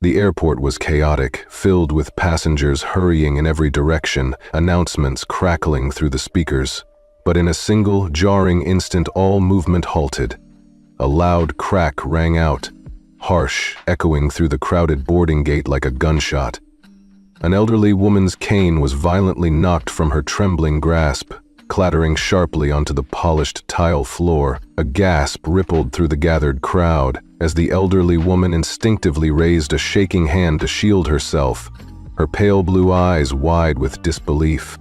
The airport was chaotic, filled with passengers hurrying in every direction, announcements crackling through the speakers. But in a single, jarring instant, all movement halted. A loud crack rang out, harsh, echoing through the crowded boarding gate like a gunshot. An elderly woman's cane was violently knocked from her trembling grasp, clattering sharply onto the polished tile floor. A gasp rippled through the gathered crowd as the elderly woman instinctively raised a shaking hand to shield herself, her pale blue eyes wide with disbelief.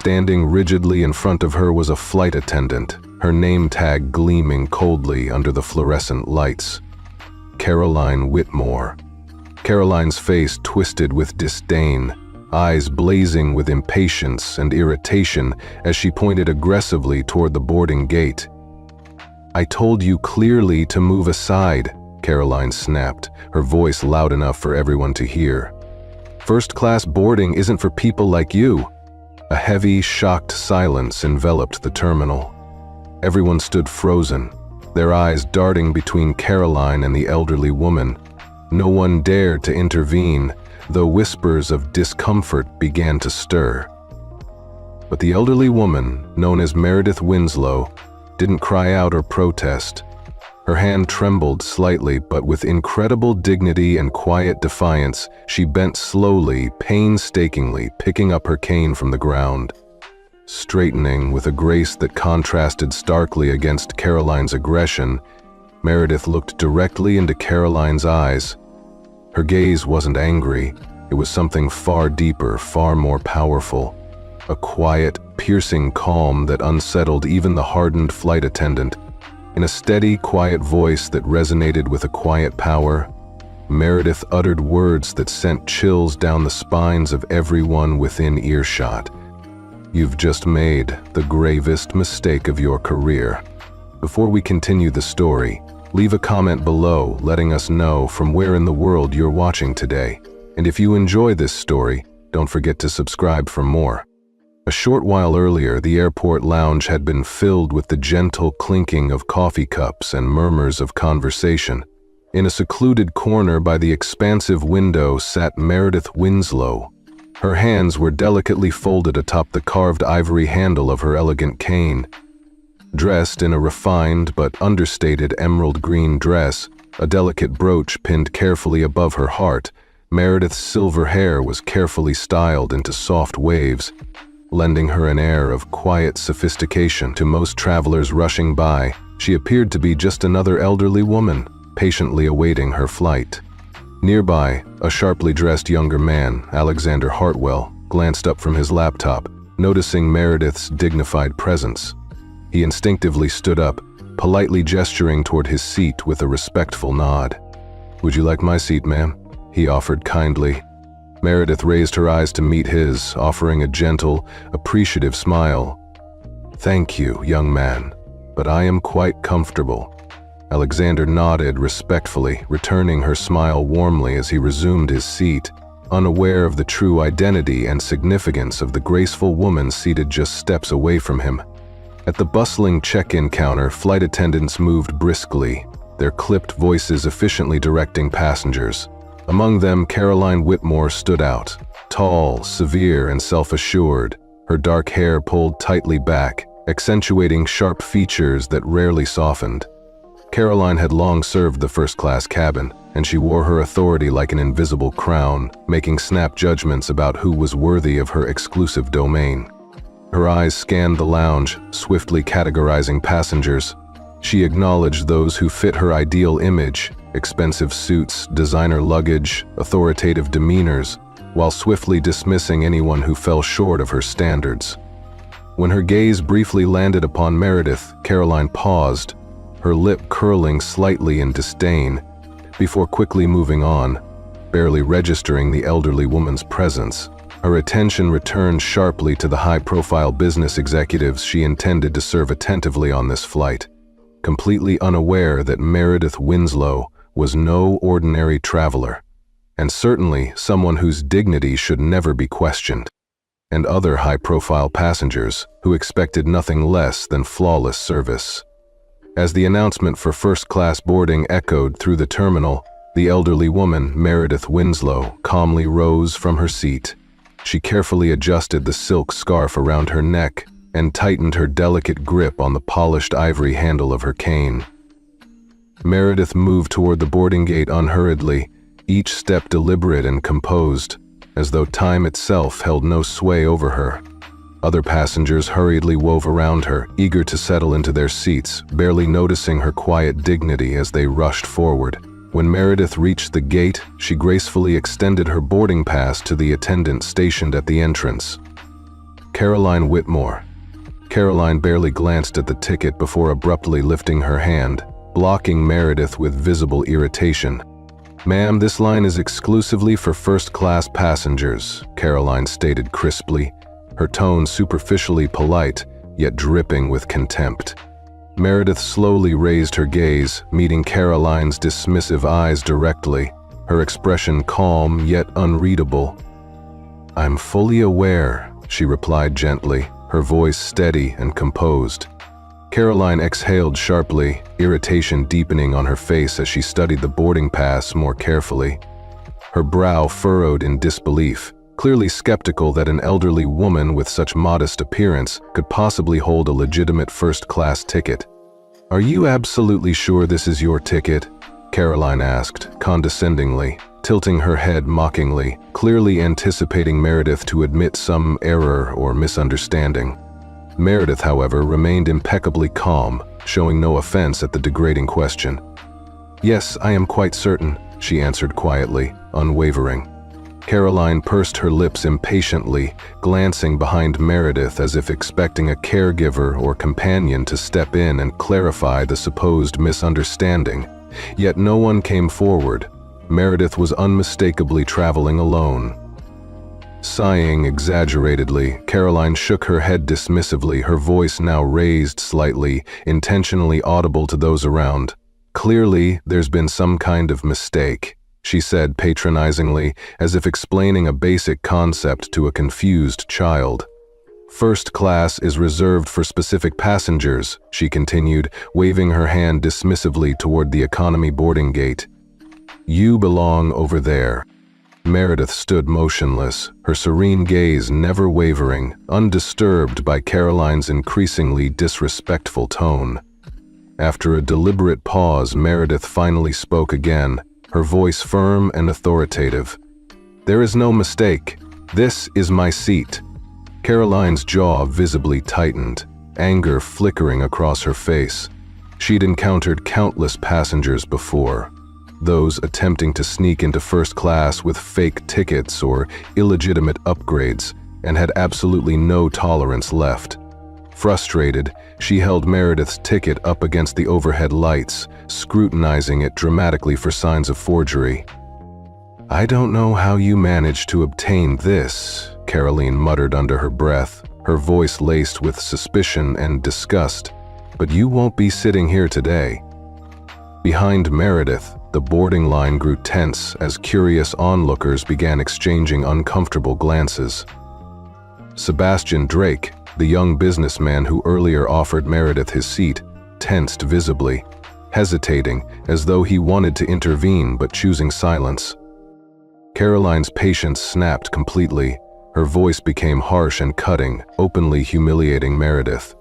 Standing rigidly in front of her was a flight attendant, her name tag gleaming coldly under the fluorescent lights. Caroline Whitmore. Caroline's face twisted with disdain, eyes blazing with impatience and irritation as she pointed aggressively toward the boarding gate. "I told you clearly to move aside," Caroline snapped, her voice loud enough for everyone to hear. "First-class boarding isn't for people like you." A heavy, shocked silence enveloped the terminal. Everyone stood frozen, their eyes darting between Caroline and the elderly woman. No one dared to intervene, though whispers of discomfort began to stir. But the elderly woman, known as Meredith Winslow, didn't cry out or protest. Her hand trembled slightly, but with incredible dignity and quiet defiance, she bent slowly, painstakingly, picking up her cane from the ground. Straightening with a grace that contrasted starkly against Caroline's aggression, Meredith looked directly into Caroline's eyes. Her gaze wasn't angry, it was something far deeper, far more powerful. A quiet, piercing calm that unsettled even the hardened flight attendant. In a steady, quiet voice that resonated with a quiet power, Meredith uttered words that sent chills down the spines of everyone within earshot. "You've just made the gravest mistake of your career." Before we continue the story, leave a comment below letting us know from where in the world you're watching today. And if you enjoy this story, don't forget to subscribe for more. A short while earlier, the airport lounge had been filled with the gentle clinking of coffee cups and murmurs of conversation. In a secluded corner by the expansive window sat Meredith Winslow. Her hands were delicately folded atop the carved ivory handle of her elegant cane. Dressed in a refined but understated emerald green dress, a delicate brooch pinned carefully above her heart, Meredith's silver hair was carefully styled into soft waves, lending her an air of quiet sophistication. To most travelers rushing by, she appeared to be just another elderly woman, patiently awaiting her flight. Nearby, a sharply dressed younger man, Alexander Hartwell, glanced up from his laptop, noticing Meredith's dignified presence. He instinctively stood up, politely gesturing toward his seat with a respectful nod. "Would you like my seat, ma'am?" he offered kindly. Meredith raised her eyes to meet his, offering a gentle, appreciative smile. "Thank you, young man, but I am quite comfortable." Alexander nodded respectfully, returning her smile warmly as he resumed his seat, unaware of the true identity and significance of the graceful woman seated just steps away from him. At the bustling check-in counter, flight attendants moved briskly, their clipped voices efficiently directing passengers. Among them, Caroline Whitmore stood out, tall, severe, and self-assured, her dark hair pulled tightly back, accentuating sharp features that rarely softened. Caroline had long served the first-class cabin, and she wore her authority like an invisible crown, making snap judgments about who was worthy of her exclusive domain. Her eyes scanned the lounge, swiftly categorizing passengers. She acknowledged those who fit her ideal image, expensive suits, designer luggage, authoritative demeanors, while swiftly dismissing anyone who fell short of her standards. When her gaze briefly landed upon Meredith, Caroline paused, her lip curling slightly in disdain, before quickly moving on, barely registering the elderly woman's presence. Her attention returned sharply to the high-profile business executives she intended to serve attentively on this flight, completely unaware that Meredith Winslow was no ordinary traveler, and certainly someone whose dignity should never be questioned, and other high-profile passengers who expected nothing less than flawless service. As the announcement for first-class boarding echoed through the terminal, The elderly woman, Meredith Winslow, calmly rose from her seat. She carefully adjusted the silk scarf around her neck and tightened her delicate grip on the polished ivory handle of her cane. Meredith moved toward the boarding gate unhurriedly, each step deliberate and composed, as though time itself held no sway over her. Other passengers hurriedly wove around her, eager to settle into their seats, barely noticing her quiet dignity as they rushed forward. When Meredith reached the gate, she gracefully extended her boarding pass to the attendant stationed at the entrance. Caroline Whitmore. Caroline barely glanced at the ticket before abruptly lifting her hand, blocking Meredith with visible irritation. "Ma'am, this line is exclusively for first-class passengers," Caroline stated crisply, her tone superficially polite, yet dripping with contempt. Meredith slowly raised her gaze, meeting Caroline's dismissive eyes directly, her expression calm yet unreadable. "I'm fully aware," she replied gently, her voice steady and composed. Caroline exhaled sharply, irritation deepening on her face as she studied the boarding pass more carefully. Her brow furrowed in disbelief, clearly skeptical that an elderly woman with such modest appearance could possibly hold a legitimate first-class ticket. "Are you absolutely sure this is your ticket?" Caroline asked, condescendingly, tilting her head mockingly, clearly anticipating Meredith to admit some error or misunderstanding. Meredith, however, remained impeccably calm, showing no offense at the degrading question. "Yes, I am quite certain," she answered quietly, unwavering. Caroline pursed her lips impatiently, glancing behind Meredith as if expecting a caregiver or companion to step in and clarify the supposed misunderstanding. Yet no one came forward. Meredith was unmistakably traveling alone. Sighing exaggeratedly, Caroline shook her head dismissively, her voice now raised slightly, intentionally audible to those around. "Clearly, there's been some kind of mistake," she said patronizingly, as if explaining a basic concept to a confused child. "First class is reserved for specific passengers," she continued, waving her hand dismissively toward the economy boarding gate. "You belong over there." Meredith stood motionless, her serene gaze never wavering, undisturbed by Caroline's increasingly disrespectful tone. After a deliberate pause, Meredith finally spoke again, her voice firm and authoritative. "There is no mistake. This is my seat." Caroline's jaw visibly tightened, anger flickering across her face. She'd encountered countless passengers before, those attempting to sneak into first class with fake tickets or illegitimate upgrades, and had absolutely no tolerance left. Frustrated, she held Meredith's ticket up against the overhead lights, scrutinizing it dramatically for signs of forgery. "I don't know how you managed to obtain this," Caroline muttered under her breath, her voice laced with suspicion and disgust, "but you won't be sitting here today." Behind Meredith, the boarding line grew tense as curious onlookers began exchanging uncomfortable glances. Sebastian Drake, the young businessman who earlier offered Meredith his seat, tensed visibly, hesitating as though he wanted to intervene but choosing silence. Caroline's patience snapped completely. Her voice became harsh and cutting, openly humiliating Meredith.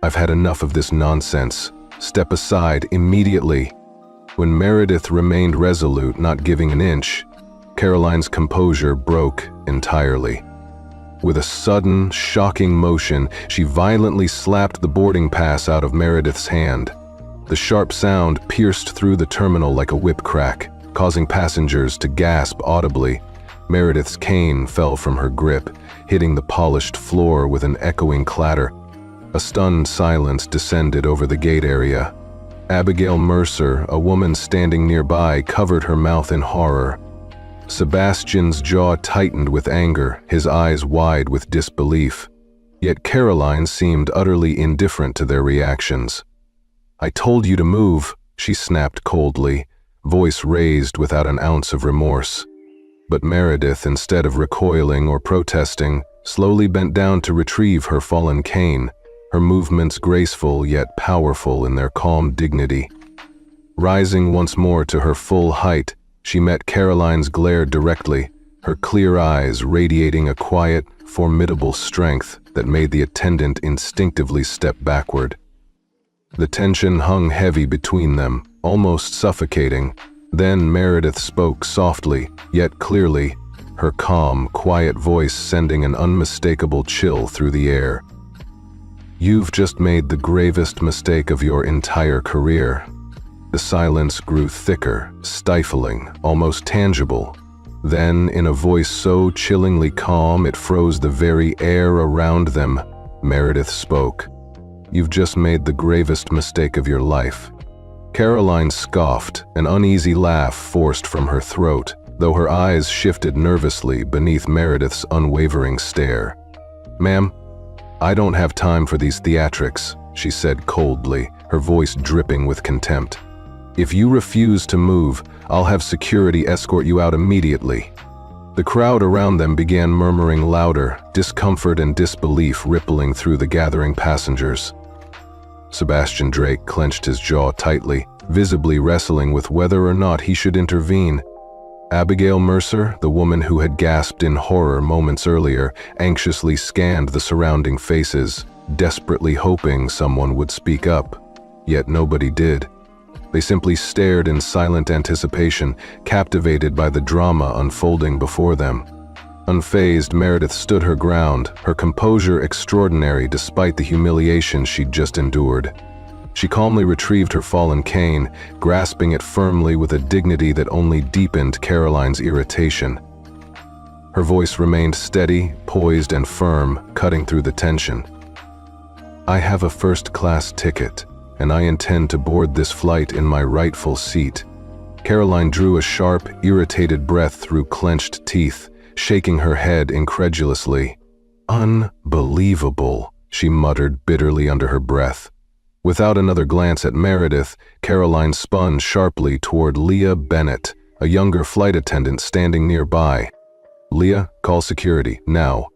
"I've had enough of this nonsense. Step aside immediately." When Meredith remained resolute, not giving an inch, Caroline's composure broke entirely. With a sudden, shocking motion, she violently slapped the boarding pass out of Meredith's hand. The sharp sound pierced through the terminal like a whip crack, causing passengers to gasp audibly. Meredith's cane fell from her grip, hitting the polished floor with an echoing clatter. A stunned silence descended over the gate area. Abigail Mercer, a woman standing nearby, covered her mouth in horror. Sebastian's jaw tightened with anger, his eyes wide with disbelief. Yet Caroline seemed utterly indifferent to their reactions. "I told you to move," she snapped coldly, voice raised without an ounce of remorse. But Meredith, instead of recoiling or protesting, slowly bent down to retrieve her fallen cane, her movements graceful yet powerful in their calm dignity. Rising once more to her full height, she met Caroline's glare directly, her clear eyes radiating a quiet, formidable strength that made the attendant instinctively step backward. The tension hung heavy between them, almost suffocating. Then Meredith spoke softly, yet clearly, her calm, quiet voice sending an unmistakable chill through the air. "You've just made the gravest mistake of your entire career." The silence grew thicker, stifling, almost tangible. Then, in a voice so chillingly calm it froze the very air around them, Meredith spoke. "You've just made the gravest mistake of your life." Caroline scoffed, an uneasy laugh forced from her throat, though her eyes shifted nervously beneath Meredith's unwavering stare. "Ma'am, I don't have time for these theatrics," she said coldly, her voice dripping with contempt. "If you refuse to move, I'll have security escort you out immediately." The crowd around them began murmuring louder, discomfort and disbelief rippling through the gathering passengers. Sebastian Drake clenched his jaw tightly, visibly wrestling with whether or not he should intervene. Abigail Mercer, the woman who had gasped in horror moments earlier, anxiously scanned the surrounding faces, desperately hoping someone would speak up. Yet nobody did. They simply stared in silent anticipation, captivated by the drama unfolding before them. Unfazed, Meredith stood her ground, her composure extraordinary despite the humiliation she'd just endured. She calmly retrieved her fallen cane, grasping it firmly with a dignity that only deepened Caroline's irritation. Her voice remained steady, poised and firm, cutting through the tension. "I have a first-class ticket, and I intend to board this flight in my rightful seat." Caroline drew a sharp, irritated breath through clenched teeth, shaking her head incredulously. "Unbelievable," she muttered bitterly under her breath. Without another glance at Meredith, Caroline spun sharply toward Leah Bennett, a younger flight attendant standing nearby. "Leah, call security, now."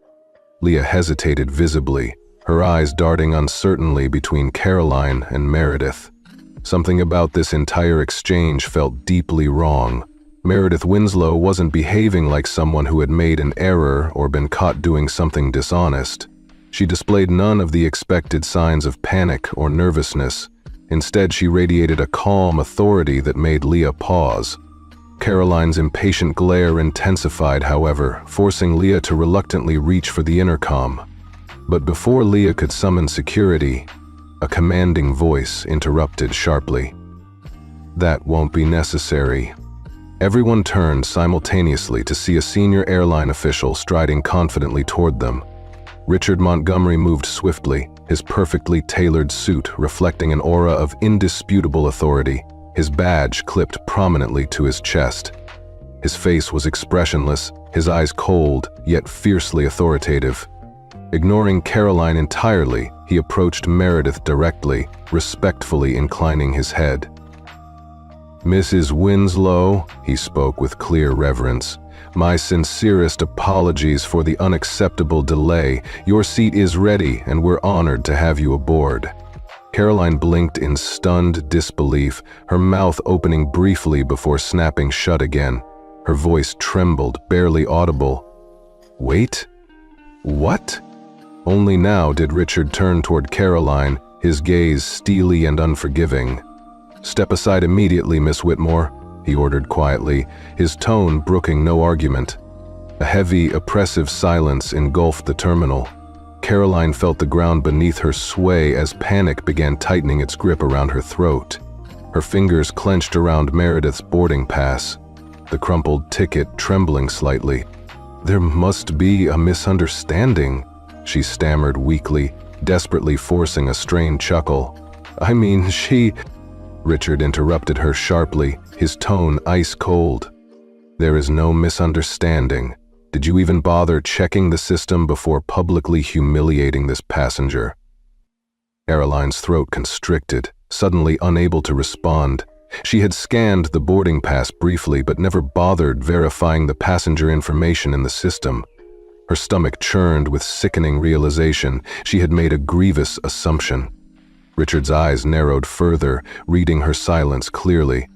Leah hesitated visibly, her eyes darting uncertainly between Caroline and Meredith. Something about this entire exchange felt deeply wrong. Meredith Winslow wasn't behaving like someone who had made an error or been caught doing something dishonest. She displayed none of the expected signs of panic or nervousness. Instead, she radiated a calm authority that made Leah pause. Caroline's impatient glare intensified, however, forcing Leah to reluctantly reach for the intercom. But before Leah could summon security, a commanding voice interrupted sharply. "That won't be necessary." Everyone turned simultaneously to see a senior airline official striding confidently toward them. Richard Montgomery moved swiftly, his perfectly tailored suit reflecting an aura of indisputable authority, his badge clipped prominently to his chest. His face was expressionless, his eyes cold, yet fiercely authoritative. Ignoring Caroline entirely, he approached Meredith directly, respectfully inclining his head. "Mrs. Winslow," he spoke with clear reverence, "my sincerest apologies for the unacceptable delay. Your seat is ready, and we're honored to have you aboard." Caroline blinked in stunned disbelief, her mouth opening briefly before snapping shut again. Her voice trembled, barely audible. "Wait? What?" Only now did Richard turn toward Caroline, his gaze steely and unforgiving. "Step aside immediately, Miss Whitmore," he ordered quietly, his tone brooking no argument. A heavy, oppressive silence engulfed the terminal. Caroline felt the ground beneath her sway as panic began tightening its grip around her throat. Her fingers clenched around Meredith's boarding pass, the crumpled ticket trembling slightly. "There must be a misunderstanding," she stammered weakly, desperately forcing a strained chuckle. "I mean, she—" Richard interrupted her sharply, his tone ice cold. "There is no misunderstanding. Did you even bother checking the system before publicly humiliating this passenger?" Caroline's throat constricted, suddenly unable to respond. She had scanned the boarding pass briefly but never bothered verifying the passenger information in the system. Her stomach churned with sickening realization. She had made a grievous assumption. Richard's eyes narrowed further, reading her silence clearly.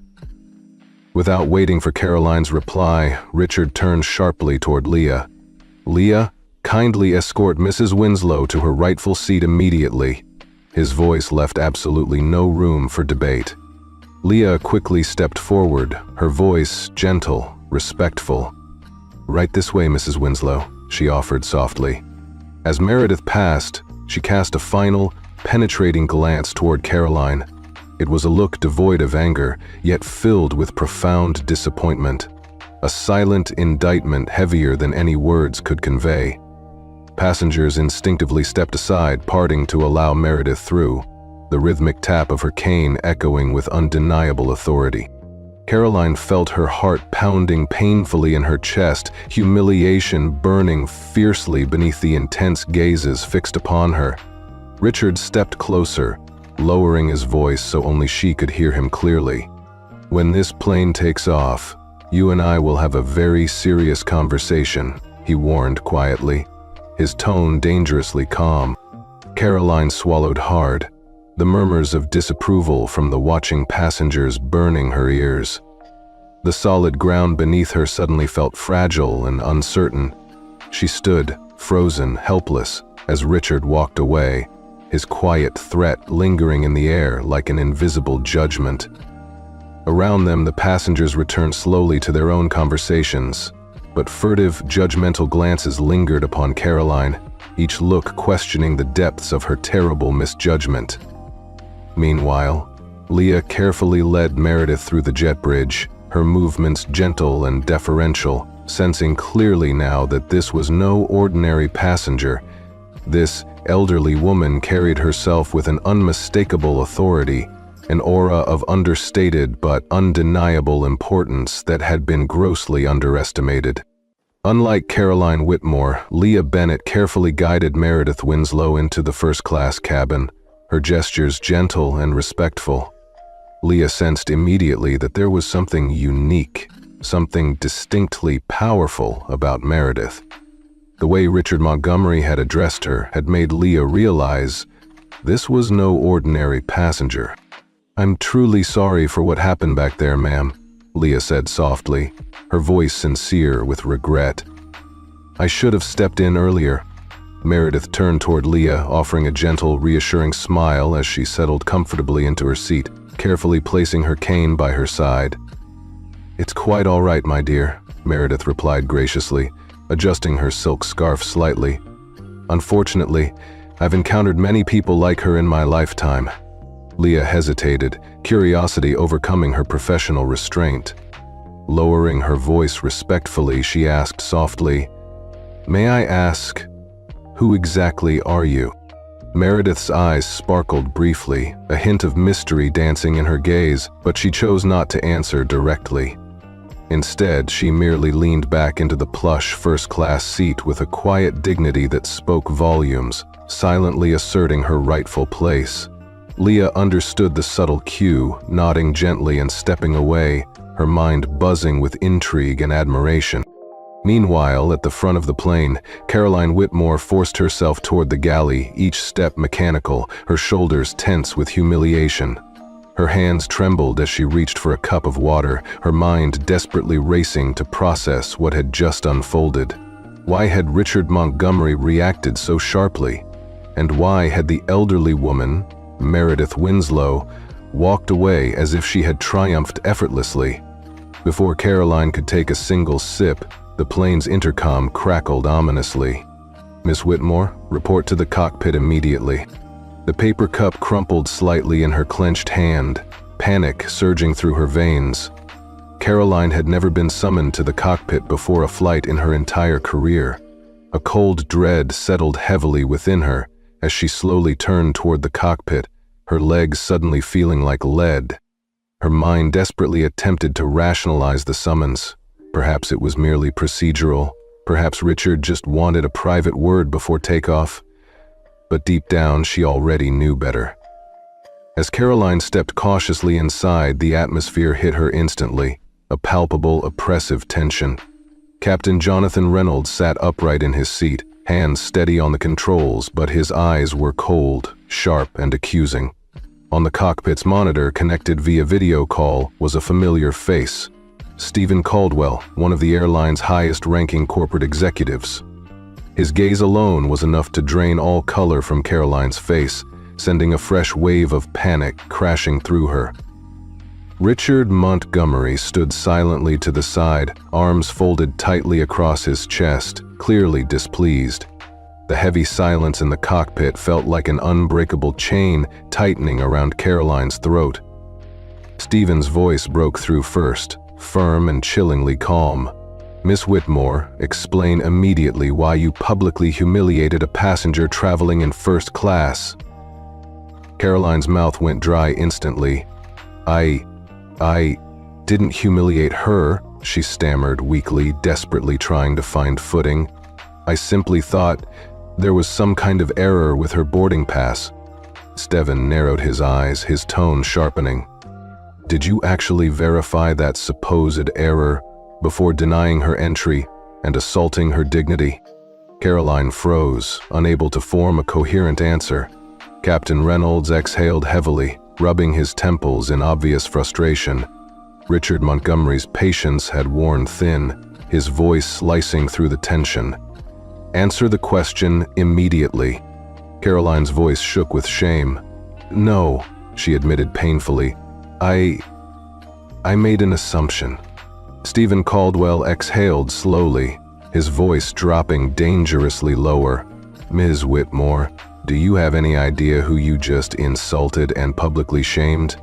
Without waiting for Caroline's reply, Richard turned sharply toward Leah. "Leah, kindly escort Mrs. Winslow to her rightful seat immediately." His voice left absolutely no room for debate. Leah quickly stepped forward, her voice gentle, respectful. "Right this way, Mrs. Winslow," she offered softly. As Meredith passed, she cast a final, penetrating glance toward Caroline. It was a look devoid of anger, yet filled with profound disappointment. A silent indictment heavier than any words could convey. Passengers instinctively stepped aside, parting to allow Meredith through, the rhythmic tap of her cane echoing with undeniable authority. Caroline felt her heart pounding painfully in her chest, humiliation burning fiercely beneath the intense gazes fixed upon her. Richard stepped closer, lowering his voice so only she could hear him clearly. "When this plane takes off, you and I will have a very serious conversation," he warned quietly, his tone dangerously calm. Caroline swallowed hard, the murmurs of disapproval from the watching passengers burning her ears. The solid ground beneath her suddenly felt fragile and uncertain. She stood, frozen, helpless, as Richard walked away, his quiet threat lingering in the air like an invisible judgment. Around them, the passengers returned slowly to their own conversations, but furtive, judgmental glances lingered upon Caroline, each look questioning the depths of her terrible misjudgment. Meanwhile, Leah carefully led Meredith through the jet bridge, her movements gentle and deferential, sensing clearly now that this was no ordinary passenger. This elderly woman carried herself with an unmistakable authority, an aura of understated but undeniable importance that had been grossly underestimated. Unlike Caroline Whitmore, Leah Bennett carefully guided Meredith Winslow into the first-class cabin, her gestures gentle and respectful. Leah sensed immediately that there was something unique, something distinctly powerful about Meredith. The way Richard Montgomery had addressed her had made Leah realize this was no ordinary passenger. "I'm truly sorry for what happened back there, ma'am," Leah said softly, her voice sincere with regret. "I should have stepped in earlier." Meredith turned toward Leah, offering a gentle, reassuring smile as she settled comfortably into her seat, carefully placing her cane by her side. "It's quite all right, my dear," Meredith replied graciously, adjusting her silk scarf slightly. "Unfortunately, I've encountered many people like her in my lifetime." Leah hesitated, curiosity overcoming her professional restraint. Lowering her voice respectfully, she asked softly, "May I ask, who exactly are you?" Meredith's eyes sparkled briefly, a hint of mystery dancing in her gaze, but she chose not to answer directly. Instead, she merely leaned back into the plush first-class seat with a quiet dignity that spoke volumes, silently asserting her rightful place. Leah understood the subtle cue, nodding gently and stepping away, her mind buzzing with intrigue and admiration. Meanwhile, at the front of the plane, Caroline Whitmore forced herself toward the galley, each step mechanical, her shoulders tense with humiliation. Her hands trembled as she reached for a cup of water, her mind desperately racing to process what had just unfolded. Why had Richard Montgomery reacted so sharply? And why had the elderly woman, Meredith Winslow, walked away as if she had triumphed effortlessly? Before Caroline could take a single sip, the plane's intercom crackled ominously. "Miss Whitmore, report to the cockpit immediately." The paper cup crumpled slightly in her clenched hand, panic surging through her veins. Caroline had never been summoned to the cockpit before a flight in her entire career. A cold dread settled heavily within her as she slowly turned toward the cockpit, her legs suddenly feeling like lead. Her mind desperately attempted to rationalize the summons. Perhaps it was merely procedural. Perhaps Richard just wanted a private word before takeoff. But deep down, she already knew better. As Caroline stepped cautiously inside, the atmosphere hit her instantly, a palpable, oppressive tension. Captain Jonathan Reynolds sat upright in his seat, hands steady on the controls, but his eyes were cold, sharp, and accusing. On the cockpit's monitor, connected via video call, was a familiar face. Stephen Caldwell, one of the airline's highest-ranking corporate executives. His gaze alone was enough to drain all color from Caroline's face, sending a fresh wave of panic crashing through her. Richard Montgomery stood silently to the side, arms folded tightly across his chest, clearly displeased. The heavy silence in the cockpit felt like an unbreakable chain tightening around Caroline's throat. Stephen's voice broke through first, firm and chillingly calm. "Miss Whitmore, explain immediately why you publicly humiliated a passenger traveling in first class." Caroline's mouth went dry instantly. I didn't humiliate her," she stammered weakly, desperately trying to find footing. "I simply thought there was some kind of error with her boarding pass." Stephen narrowed his eyes, his tone sharpening. "Did you actually verify that supposed error before denying her entry and assaulting her dignity?" Caroline froze, unable to form a coherent answer. Captain Reynolds exhaled heavily, rubbing his temples in obvious frustration. Richard Montgomery's patience had worn thin, his voice slicing through the tension. "Answer the question immediately." Caroline's voice shook with shame. "No," she admitted painfully. I made an assumption." Stephen Caldwell exhaled slowly, his voice dropping dangerously lower. "Ms. Whitmore, do you have any idea who you just insulted and publicly shamed?"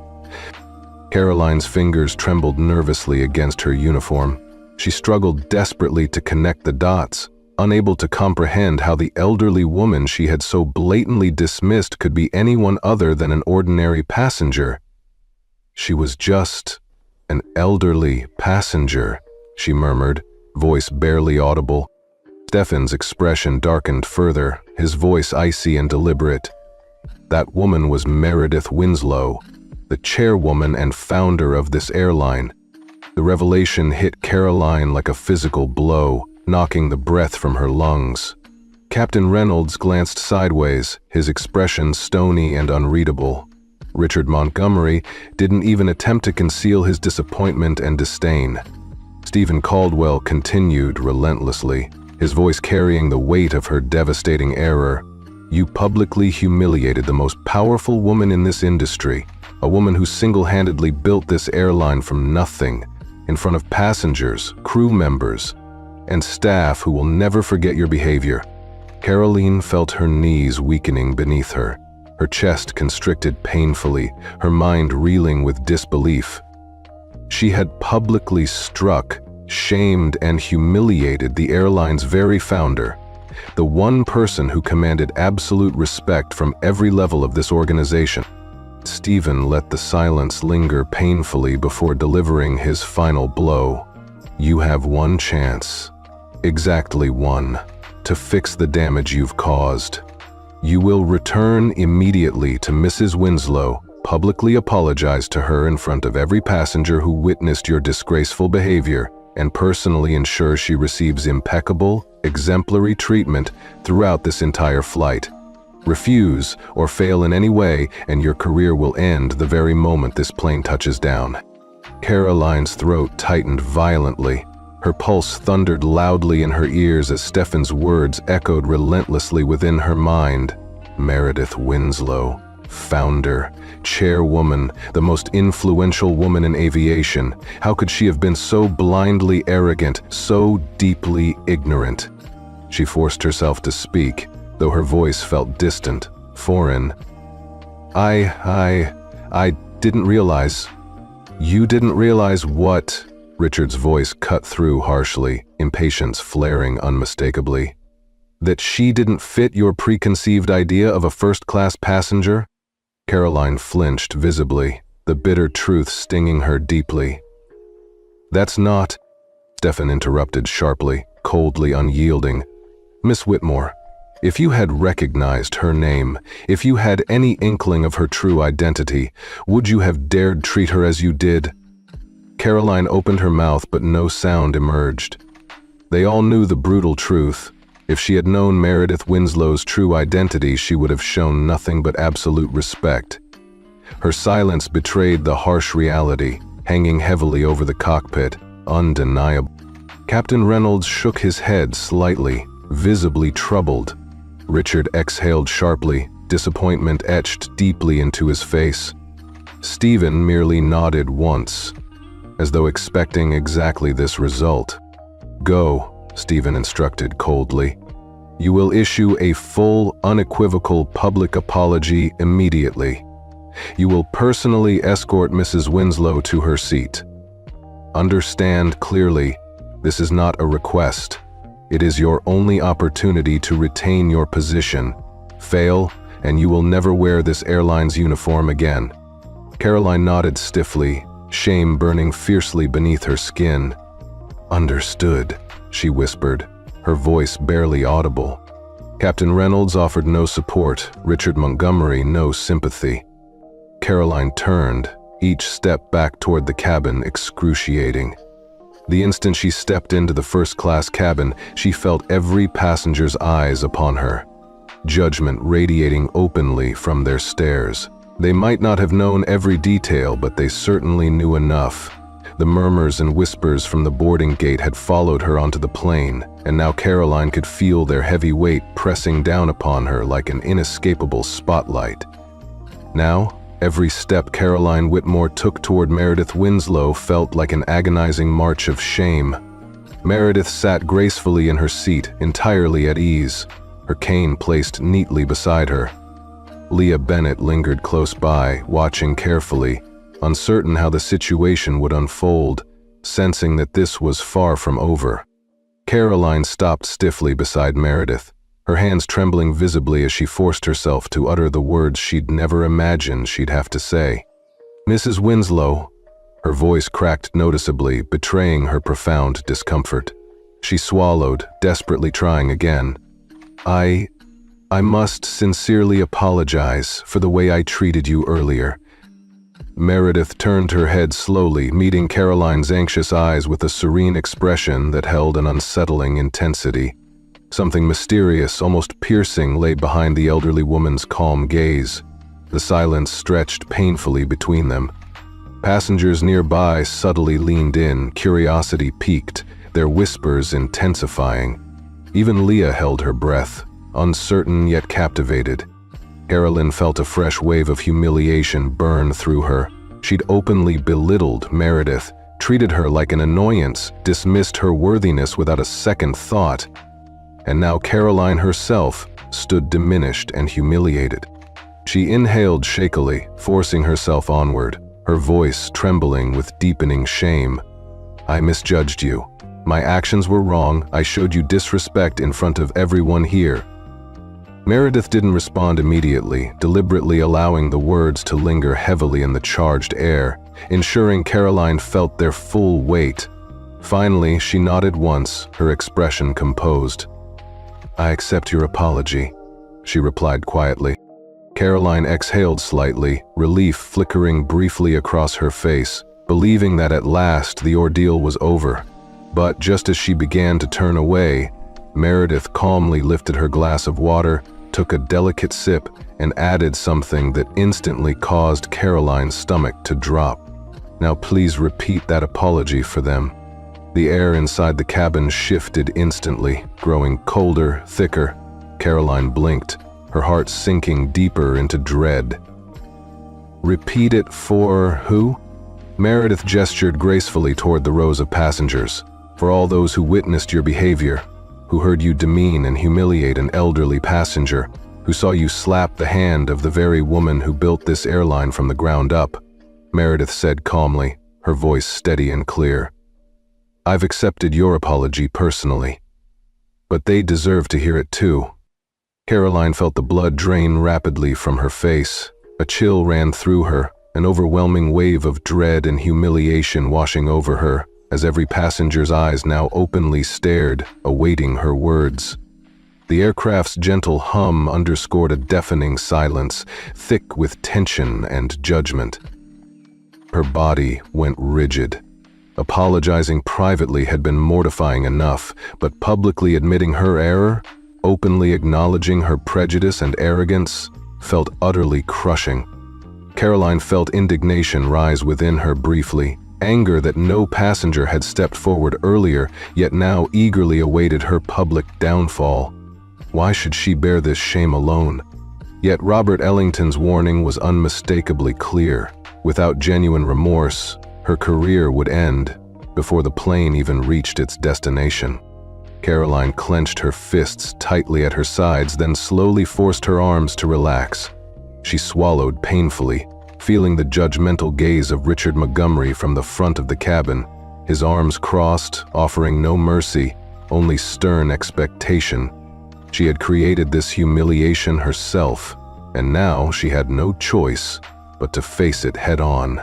Caroline's fingers trembled nervously against her uniform. She struggled desperately to connect the dots, unable to comprehend how the elderly woman she had so blatantly dismissed could be anyone other than an ordinary passenger. "She was just an elderly passenger," she murmured, voice barely audible. Stephen's expression darkened further, his voice icy and deliberate. "That woman was Meredith Winslow, the chairwoman and founder of this airline." The revelation hit Caroline like a physical blow, knocking the breath from her lungs. Captain Reynolds glanced sideways, his expression stony and unreadable. Richard Montgomery didn't even attempt to conceal his disappointment and disdain. Stephen Caldwell continued relentlessly, his voice carrying the weight of her devastating error. "You publicly humiliated the most powerful woman in this industry, a woman who single-handedly built this airline from nothing, in front of passengers, crew members, and staff who will never forget your behavior." Caroline felt her knees weakening beneath her, her chest constricted painfully, her mind reeling with disbelief. She had publicly struck, shamed, and humiliated the airline's very founder, the one person who commanded absolute respect from every level of this organization. Stephen let the silence linger painfully before delivering his final blow. "You have one chance, exactly one, to fix the damage you've caused. You will return immediately to Mrs. Winslow, publicly apologize to her in front of every passenger who witnessed your disgraceful behavior, and personally ensure she receives impeccable, exemplary treatment throughout this entire flight. Refuse or fail in any way, and your career will end the very moment this plane touches down." Caroline's throat tightened violently. Her pulse thundered loudly in her ears as Stephen's words echoed relentlessly within her mind. Meredith Winslow, founder, chairwoman, the most influential woman in aviation. How could she have been so blindly arrogant, so deeply ignorant? She forced herself to speak, though her voice felt distant, foreign. I didn't realize." "You didn't realize what?" Richard's voice cut through harshly, impatience flaring unmistakably. "That she didn't fit your preconceived idea of a first-class passenger?" Caroline flinched visibly, the bitter truth stinging her deeply. "That's not," Stephen interrupted sharply, coldly unyielding. "Miss Whitmore, if you had recognized her name, if you had any inkling of her true identity, would you have dared treat her as you did?" Caroline opened her mouth, but no sound emerged. They all knew the brutal truth. If she had known Meredith Winslow's true identity, she would have shown nothing but absolute respect. Her silence betrayed the harsh reality, hanging heavily over the cockpit, undeniable. Captain Reynolds shook his head slightly, visibly troubled. Richard exhaled sharply, disappointment etched deeply into his face. Stephen merely nodded once, as though expecting exactly this result. "Go," Stephen instructed coldly. "You will issue a full, unequivocal public apology immediately. You will personally escort Mrs. Winslow to her seat. Understand clearly, this is not a request. It is your only opportunity to retain your position. Fail, and you will never wear this airline's uniform again." Caroline nodded stiffly, shame burning fiercely beneath her skin. "Understood," she whispered, her voice barely audible. Captain Reynolds offered no support, Richard Montgomery no sympathy. Caroline turned, each step back toward the cabin excruciating. The instant she stepped into the first-class cabin, she felt every passenger's eyes upon her, judgment radiating openly from their stares. They might not have known every detail, but they certainly knew enough. The murmurs and whispers from the boarding gate had followed her onto the plane, and now Caroline could feel their heavy weight pressing down upon her like an inescapable spotlight. Now, every step Caroline Whitmore took toward Meredith Winslow felt like an agonizing march of shame. Meredith sat gracefully in her seat, entirely at ease, her cane placed neatly beside her. Leah Bennett lingered close by, watching carefully, uncertain how the situation would unfold, sensing that this was far from over. Caroline stopped stiffly beside Meredith, her hands trembling visibly as she forced herself to utter the words she'd never imagined she'd have to say. "Mrs. Winslow," her voice cracked noticeably, betraying her profound discomfort. She swallowed, desperately trying again. I must sincerely apologize for the way I treated you earlier." Meredith turned her head slowly, meeting Caroline's anxious eyes with a serene expression that held an unsettling intensity. Something mysterious, almost piercing, lay behind the elderly woman's calm gaze. The silence stretched painfully between them. Passengers nearby subtly leaned in, curiosity piqued, their whispers intensifying. Even Leah held her breath, uncertain yet captivated. Carolyn felt a fresh wave of humiliation burn through her. She'd openly belittled Meredith, treated her like an annoyance, dismissed her worthiness without a second thought. And now Caroline herself stood diminished and humiliated. She inhaled shakily, forcing herself onward, her voice trembling with deepening shame. "I misjudged you. My actions were wrong. I showed you disrespect in front of everyone here." Meredith didn't respond immediately, deliberately allowing the words to linger heavily in the charged air, ensuring Caroline felt their full weight. Finally, she nodded once, her expression composed. "I accept your apology," she replied quietly. Caroline exhaled slightly, relief flickering briefly across her face, believing that at last the ordeal was over. But just as she began to turn away, Meredith calmly lifted her glass of water, took a delicate sip, and added something that instantly caused Caroline's stomach to drop. "Now please repeat that apology for them." The air inside the cabin shifted instantly, growing colder, thicker. Caroline blinked, her heart sinking deeper into dread. "Repeat it for who?" Meredith gestured gracefully toward the rows of passengers. "For all those who witnessed your behavior, who heard you demean and humiliate an elderly passenger, who saw you slap the hand of the very woman who built this airline from the ground up," Meredith said calmly, her voice steady and clear. "I've accepted your apology personally, but they deserve to hear it too." Caroline felt the blood drain rapidly from her face. A chill ran through her, an overwhelming wave of dread and humiliation washing over her, as every passenger's eyes now openly stared, awaiting her words. The aircraft's gentle hum underscored a deafening silence, thick with tension and judgment. Her body went rigid. Apologizing privately had been mortifying enough, but publicly admitting her error, openly acknowledging her prejudice and arrogance, felt utterly crushing. Caroline felt indignation rise within her briefly, anger that no passenger had stepped forward earlier, yet now eagerly awaited her public downfall. Why should she bear this shame alone? Yet Robert Ellington's warning was unmistakably clear. Without genuine remorse, her career would end before the plane even reached its destination. Caroline clenched her fists tightly at her sides, then slowly forced her arms to relax. She swallowed painfully, feeling the judgmental gaze of Richard Montgomery from the front of the cabin, his arms crossed, offering no mercy, only stern expectation. She had created this humiliation herself, and now she had no choice but to face it head-on.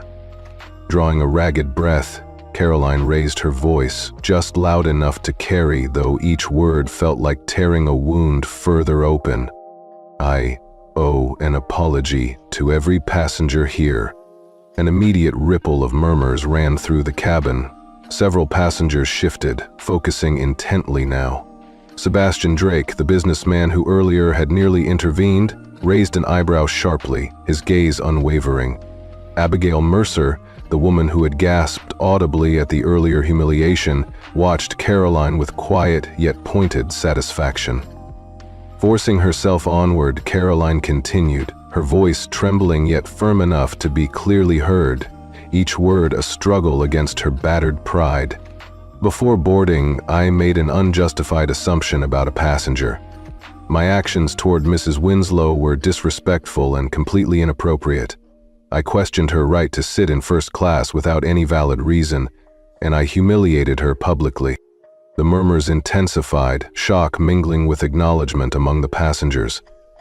Drawing a ragged breath, Caroline raised her voice, just loud enough to carry, though each word felt like tearing a wound further open. "I owe an apology to every passenger here." An immediate ripple of murmurs ran through the cabin. Several passengers shifted, focusing intently now. Sebastian Drake, the businessman who earlier had nearly intervened, raised an eyebrow sharply, his gaze unwavering. Abigail Mercer, the woman who had gasped audibly at the earlier humiliation, watched Caroline with quiet yet pointed satisfaction. Forcing herself onward, Caroline continued, her voice trembling yet firm enough to be clearly heard, each word a struggle against her battered pride. "Before boarding, I made an unjustified assumption about a passenger. My actions toward Mrs. Winslow were disrespectful and completely inappropriate. I questioned her right to sit in first class without any valid reason, and I humiliated her publicly." The murmurs intensified, shock mingling with acknowledgement among the passengers.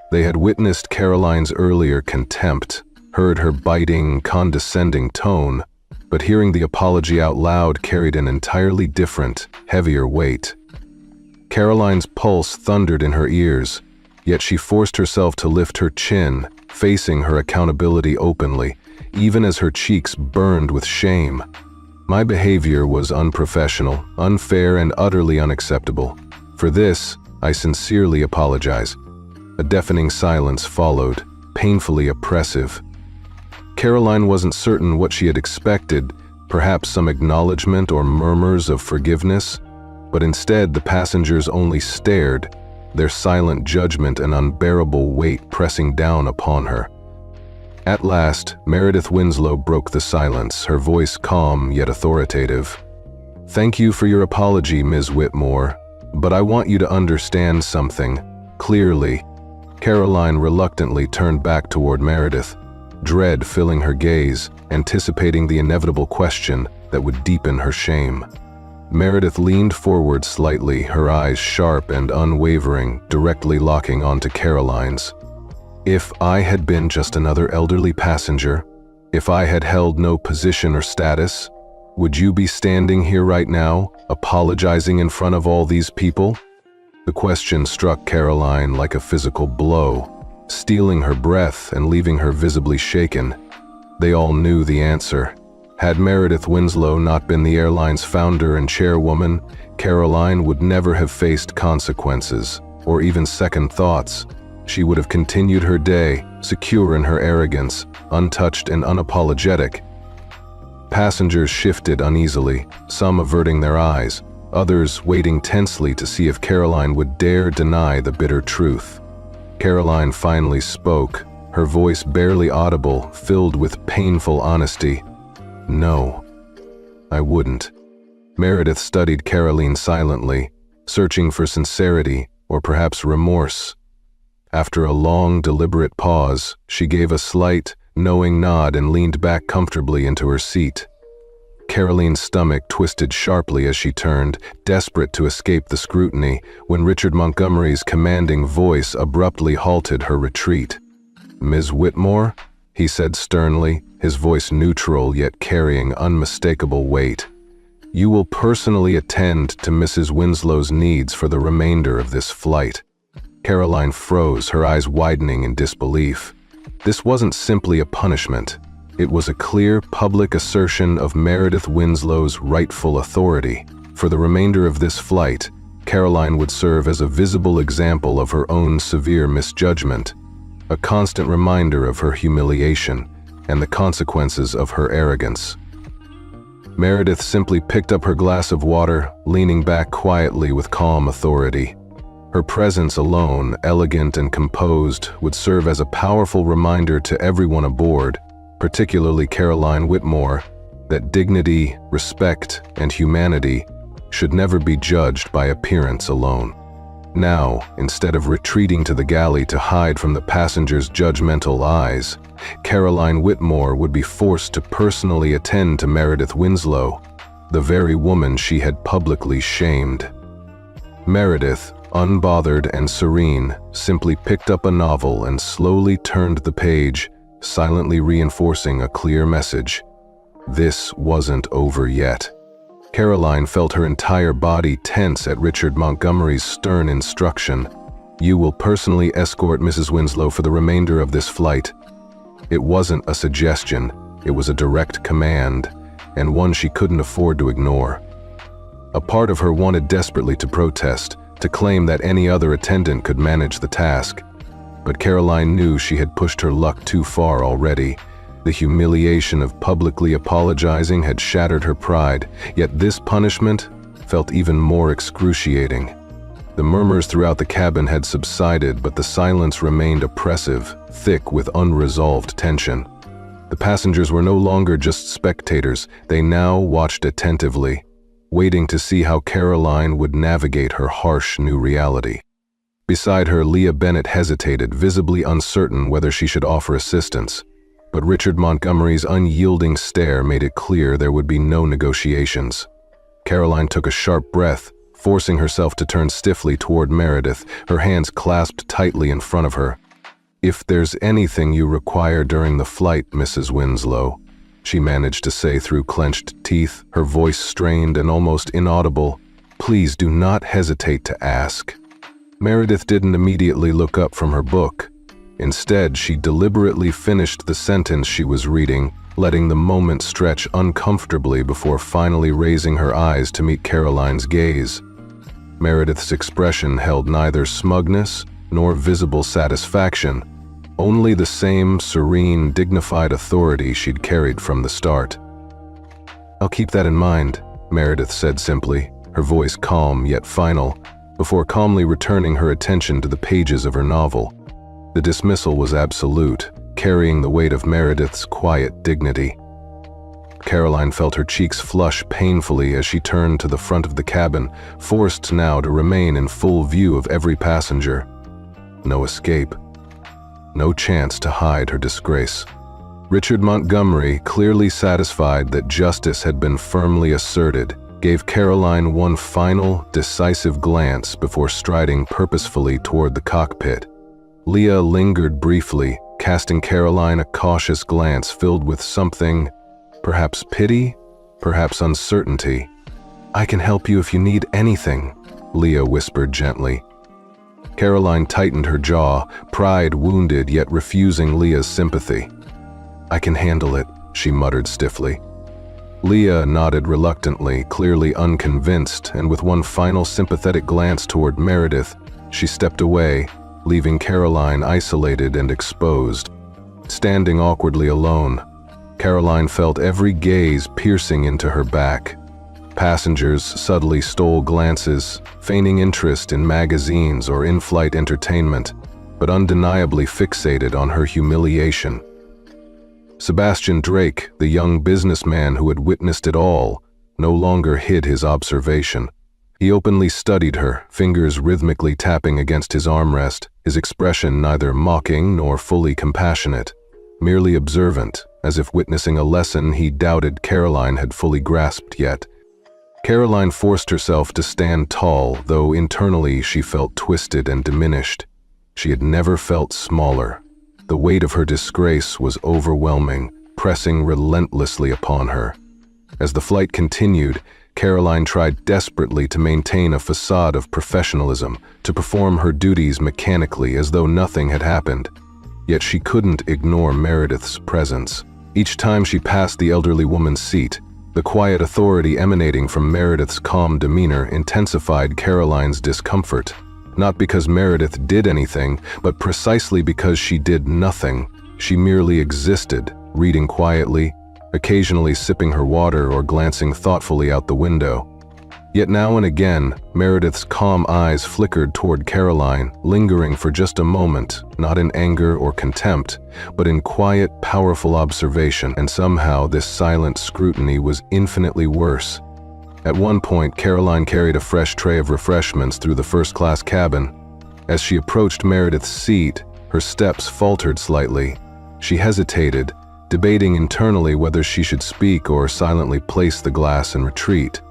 They had witnessed Caroline's earlier contempt, heard her biting, condescending tone, but hearing the apology out loud carried an entirely different, heavier weight. Caroline's pulse thundered in her ears, yet she forced herself to lift her chin, facing her accountability openly, even as her cheeks burned with shame. "My behavior was unprofessional, unfair, and utterly unacceptable. For this, I sincerely apologize." A deafening silence followed, painfully oppressive. Caroline wasn't certain what she had expected, perhaps some acknowledgement or murmurs of forgiveness, but instead the passengers only stared, their silent judgment an unbearable weight pressing down upon her. At last, Meredith Winslow broke the silence, her voice calm yet authoritative. "Thank you for your apology, Ms. Whitmore, but I want you to understand something, clearly." Caroline reluctantly turned back toward Meredith, dread filling her gaze, anticipating the inevitable question that would deepen her shame. Meredith leaned forward slightly, her eyes sharp and unwavering, directly locking onto Caroline's. "If I had been just another elderly passenger, if I had held no position or status, would you be standing here right now, apologizing in front of all these people?" The question struck Caroline like a physical blow, stealing her breath and leaving her visibly shaken. They all knew the answer. Had Meredith Winslow not been the airline's founder and chairwoman, Caroline would never have faced consequences, or even second thoughts. She would have continued her day, secure in her arrogance, untouched and unapologetic. Passengers shifted uneasily, some averting their eyes, others waiting tensely to see if Caroline would dare deny the bitter truth. Caroline finally spoke, her voice barely audible, filled with painful honesty. "No, I wouldn't." Meredith studied Caroline silently, searching for sincerity or perhaps remorse. After a long, deliberate pause, she gave a slight, knowing nod and leaned back comfortably into her seat. Caroline's stomach twisted sharply as she turned, desperate to escape the scrutiny, when Richard Montgomery's commanding voice abruptly halted her retreat. "Ms. Whitmore?" he said sternly, his voice neutral yet carrying unmistakable weight. "You will personally attend to Mrs. Winslow's needs for the remainder of this flight." Caroline froze, her eyes widening in disbelief. This wasn't simply a punishment. It was a clear public assertion of Meredith Winslow's rightful authority. For the remainder of this flight, Caroline would serve as a visible example of her own severe misjudgment, a constant reminder of her humiliation, and the consequences of her arrogance. Meredith simply picked up her glass of water, leaning back quietly with calm authority. Her presence alone, elegant and composed, would serve as a powerful reminder to everyone aboard, particularly Caroline Whitmore, that dignity, respect, and humanity should never be judged by appearance alone. Now, instead of retreating to the galley to hide from the passengers' judgmental eyes, Caroline Whitmore would be forced to personally attend to Meredith Winslow, the very woman she had publicly shamed. Meredith, unbothered and serene, simply picked up a novel and slowly turned the page, silently reinforcing a clear message. This wasn't over yet. Caroline felt her entire body tense at Richard Montgomery's stern instruction. "You will personally escort Mrs. Winslow for the remainder of this flight." It wasn't a suggestion, it was a direct command, and one she couldn't afford to ignore. A part of her wanted desperately to protest, to claim that any other attendant could manage the task. But Caroline knew she had pushed her luck too far already. The humiliation of publicly apologizing had shattered her pride, yet this punishment felt even more excruciating. The murmurs throughout the cabin had subsided, but the silence remained oppressive, thick with unresolved tension. The passengers were no longer just spectators, they now watched attentively, waiting to see how Caroline would navigate her harsh new reality. Beside her, Leah Bennett hesitated, visibly uncertain whether she should offer assistance. But Richard Montgomery's unyielding stare made it clear there would be no negotiations. Caroline took a sharp breath, forcing herself to turn stiffly toward Meredith, her hands clasped tightly in front of her. "If there's anything you require during the flight, Mrs. Winslow," she managed to say through clenched teeth, her voice strained and almost inaudible, "please do not hesitate to ask." Meredith didn't immediately look up from her book. Instead, she deliberately finished the sentence she was reading, letting the moment stretch uncomfortably before finally raising her eyes to meet Caroline's gaze. Meredith's expression held neither smugness nor visible satisfaction, only the same serene, dignified authority she'd carried from the start. "I'll keep that in mind," Meredith said simply, her voice calm yet final, before calmly returning her attention to the pages of her novel. The dismissal was absolute, carrying the weight of Meredith's quiet dignity. Caroline felt her cheeks flush painfully as she turned to the front of the cabin, forced now to remain in full view of every passenger. No escape. No chance to hide her disgrace. Richard Montgomery, clearly satisfied that justice had been firmly asserted, gave Caroline one final, decisive glance before striding purposefully toward the cockpit. Leah lingered briefly, casting Caroline a cautious glance filled with something, perhaps pity, perhaps uncertainty. "I can help you if you need anything," Leah whispered gently. Caroline tightened her jaw, pride wounded yet refusing Leah's sympathy. "I can handle it," she muttered stiffly. Leah nodded reluctantly, clearly unconvinced, and with one final sympathetic glance toward Meredith, she stepped away, leaving Caroline isolated and exposed. Standing awkwardly alone, Caroline felt every gaze piercing into her back. Passengers subtly stole glances, feigning interest in magazines or in-flight entertainment, but undeniably fixated on her humiliation. Sebastian Drake, the young businessman who had witnessed it all, no longer hid his observation. He openly studied her, fingers rhythmically tapping against his armrest, his expression neither mocking nor fully compassionate, merely observant, as if witnessing a lesson he doubted Caroline had fully grasped yet. Caroline forced herself to stand tall, though internally she felt twisted and diminished. She had never felt smaller. The weight of her disgrace was overwhelming, pressing relentlessly upon her. As the flight continued, Caroline tried desperately to maintain a facade of professionalism, to perform her duties mechanically as though nothing had happened. Yet she couldn't ignore Meredith's presence. Each time she passed the elderly woman's seat, the quiet authority emanating from Meredith's calm demeanor intensified Caroline's discomfort. Not because Meredith did anything, but precisely because she did nothing. She merely existed, reading quietly, occasionally sipping her water or glancing thoughtfully out the window. Yet now and again, Meredith's calm eyes flickered toward Caroline, lingering for just a moment, not in anger or contempt, but in quiet, powerful observation, and somehow this silent scrutiny was infinitely worse. At one point, Caroline carried a fresh tray of refreshments through the first-class cabin. As she approached Meredith's seat, her steps faltered slightly. She hesitated, debating internally whether she should speak or silently place the glass and retreat.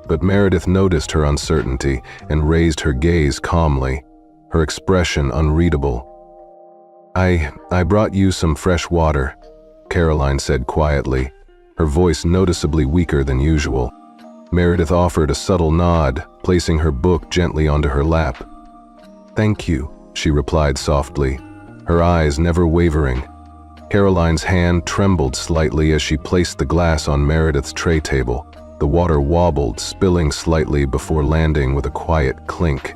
But Meredith noticed her uncertainty and raised her gaze calmly, her expression unreadable. I brought you some fresh water," Caroline said quietly, her voice noticeably weaker than usual. Meredith offered a subtle nod, placing her book gently onto her lap. "Thank you," she replied softly, her eyes never wavering. Caroline's hand trembled slightly as she placed the glass on Meredith's tray table. The water wobbled, spilling slightly before landing with a quiet clink.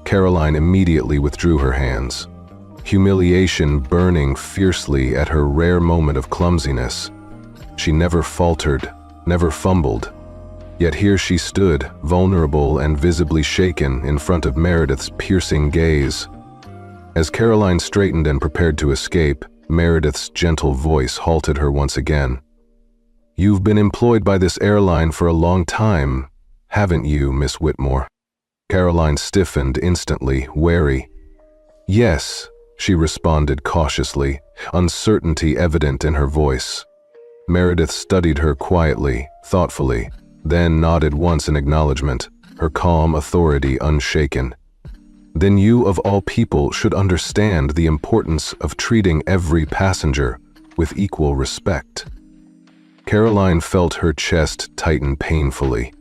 Caroline immediately withdrew her hands, humiliation burning fiercely at her rare moment of clumsiness. She never faltered, never fumbled. Yet here she stood, vulnerable and visibly shaken, in front of Meredith's piercing gaze. As Caroline straightened and prepared to escape, Meredith's gentle voice halted her once again. "You've been employed by this airline for a long time, haven't you, Miss Whitmore?" Caroline stiffened instantly, wary. "Yes," she responded cautiously, uncertainty evident in her voice. Meredith studied her quietly, thoughtfully, then nodded once in acknowledgement, her calm authority unshaken. "Then you, of all people, should understand the importance of treating every passenger with equal respect." Caroline felt her chest tighten painfully.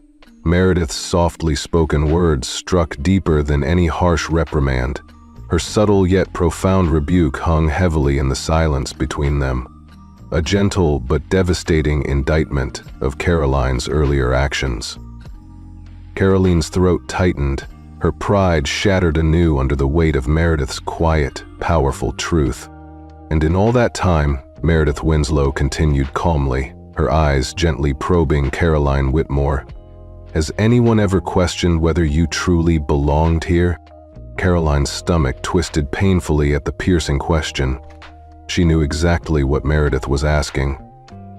Meredith's softly spoken words struck deeper than any harsh reprimand. Her subtle yet profound rebuke hung heavily in the silence between them, a gentle but devastating indictment of Caroline's earlier actions. Caroline's throat tightened, her pride shattered anew under the weight of Meredith's quiet, powerful truth. And in all that time, Meredith Winslow continued calmly, her eyes gently probing Caroline Whitmore. "Has anyone ever questioned whether you truly belonged here?" Caroline's stomach twisted painfully at the piercing question. She knew exactly what Meredith was asking.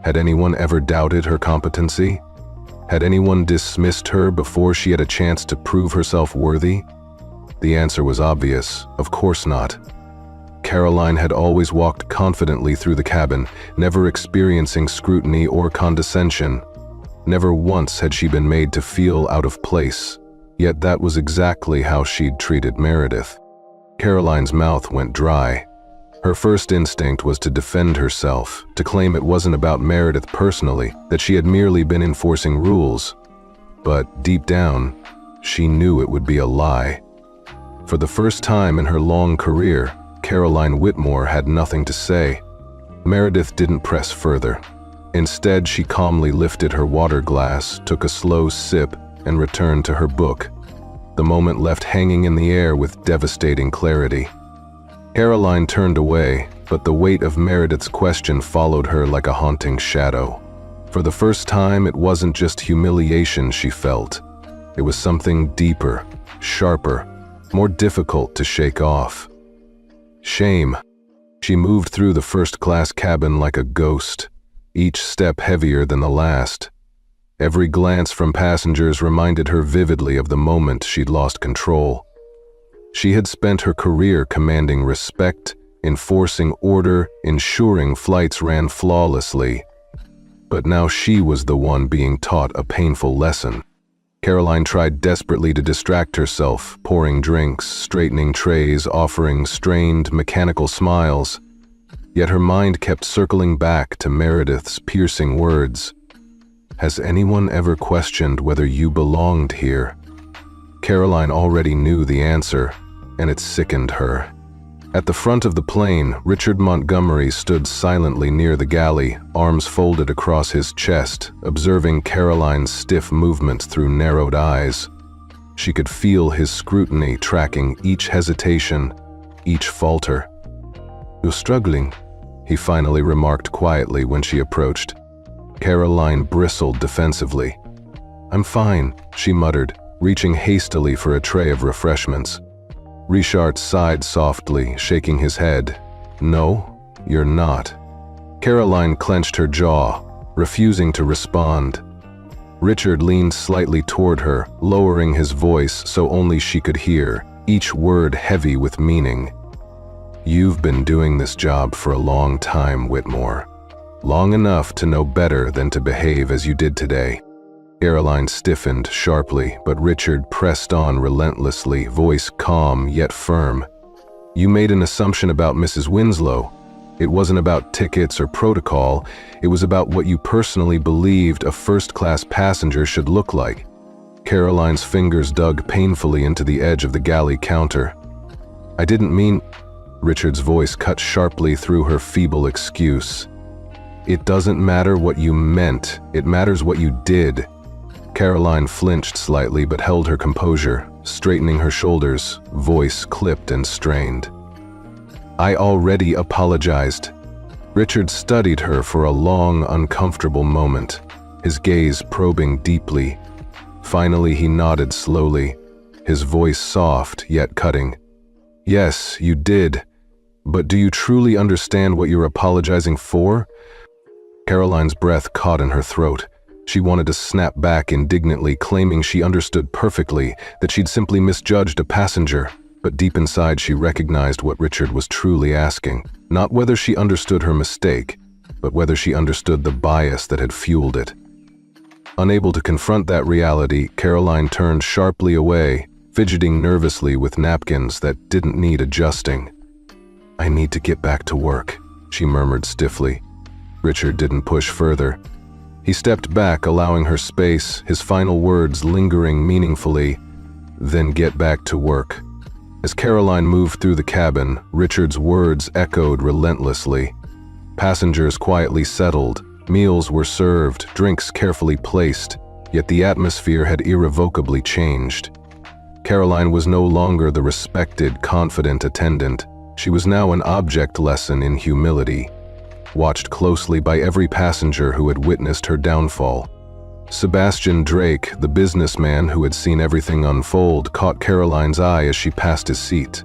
Had anyone ever doubted her competency? Had anyone dismissed her before she had a chance to prove herself worthy? The answer was obvious, of course not. Caroline had always walked confidently through the cabin, never experiencing scrutiny or condescension. Never once had she been made to feel out of place, yet that was exactly how she'd treated Meredith. Caroline's mouth went dry. Her first instinct was to defend herself, to claim it wasn't about Meredith personally, that she had merely been enforcing rules. But deep down, she knew it would be a lie. For the first time in her long career, Caroline Whitmore had nothing to say. Meredith didn't press further. Instead, she calmly lifted her water glass, took a slow sip, and returned to her book, the moment left hanging in the air with devastating clarity. Caroline turned away, but the weight of Meredith's question followed her like a haunting shadow. For the first time, it wasn't just humiliation she felt. It was something deeper, sharper, more difficult to shake off. Shame. She moved through the first-class cabin like a ghost, each step heavier than the last. Every glance from passengers reminded her vividly of the moment she'd lost control. She had spent her career commanding respect, enforcing order, ensuring flights ran flawlessly. But now she was the one being taught a painful lesson. Caroline tried desperately to distract herself, pouring drinks, straightening trays, offering strained, mechanical smiles. Yet her mind kept circling back to Meredith's piercing words. "Has anyone ever questioned whether you belonged here?" Caroline already knew the answer, and it sickened her. At the front of the plane, Richard Montgomery stood silently near the galley, arms folded across his chest, observing Caroline's stiff movements through narrowed eyes. She could feel his scrutiny tracking each hesitation, each falter. "You're struggling," he finally remarked quietly when she approached. Caroline bristled defensively. "I'm fine," she muttered, reaching hastily for a tray of refreshments. Richard sighed softly, shaking his head. "No, you're not." Caroline clenched her jaw, refusing to respond. Richard leaned slightly toward her, lowering his voice so only she could hear, each word heavy with meaning. "You've been doing this job for a long time, Whitmore. Long enough to know better than to behave as you did today." Caroline stiffened sharply, but Richard pressed on relentlessly, voice calm yet firm. "You made an assumption about Mrs. Winslow. It wasn't about tickets or protocol, it was about what you personally believed a first-class passenger should look like." Caroline's fingers dug painfully into the edge of the galley counter. "I didn't mean—" Richard's voice cut sharply through her feeble excuse. "It doesn't matter what you meant, it matters what you did." Caroline flinched slightly but held her composure, straightening her shoulders, voice clipped and strained. "I already apologized." Richard studied her for a long, uncomfortable moment, his gaze probing deeply. Finally, he nodded slowly, his voice soft yet cutting. "Yes, you did. But do you truly understand what you're apologizing for?" Caroline's breath caught in her throat. She wanted to snap back indignantly, claiming she understood perfectly, that she'd simply misjudged a passenger. But deep inside she recognized what Richard was truly asking. Not whether she understood her mistake, but whether she understood the bias that had fueled it. Unable to confront that reality, Caroline turned sharply away, fidgeting nervously with napkins that didn't need adjusting. "I need to get back to work," she murmured stiffly. Richard didn't push further. He stepped back, allowing her space, his final words lingering meaningfully, "Then get back to work." As Caroline moved through the cabin, Richard's words echoed relentlessly. Passengers quietly settled, meals were served, drinks carefully placed, yet the atmosphere had irrevocably changed. Caroline was no longer the respected, confident attendant. She was now an object lesson in humility, watched closely by every passenger who had witnessed her downfall. Sebastian Drake, the businessman who had seen everything unfold, caught Caroline's eye as she passed his seat.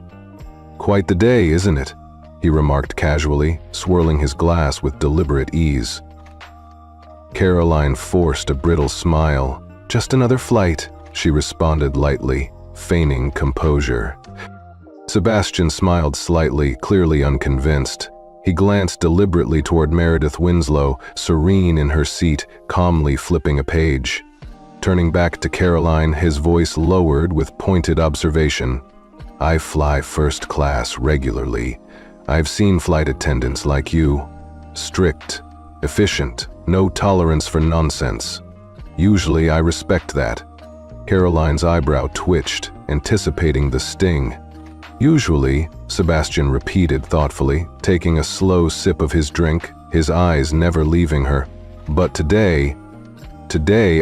"Quite the day, isn't it?" he remarked casually, swirling his glass with deliberate ease. Caroline forced a brittle smile. "Just another flight," she responded lightly, feigning composure. Sebastian smiled slightly, clearly unconvinced. He glanced deliberately toward Meredith Winslow, serene in her seat, calmly flipping a page. Turning back to Caroline, his voice lowered with pointed observation. "I fly first class regularly. I've seen flight attendants like you. Strict, efficient, no tolerance for nonsense. Usually I respect that." Caroline's eyebrow twitched, anticipating the sting. "Usually," Sebastian repeated thoughtfully, taking a slow sip of his drink, his eyes never leaving her. "But today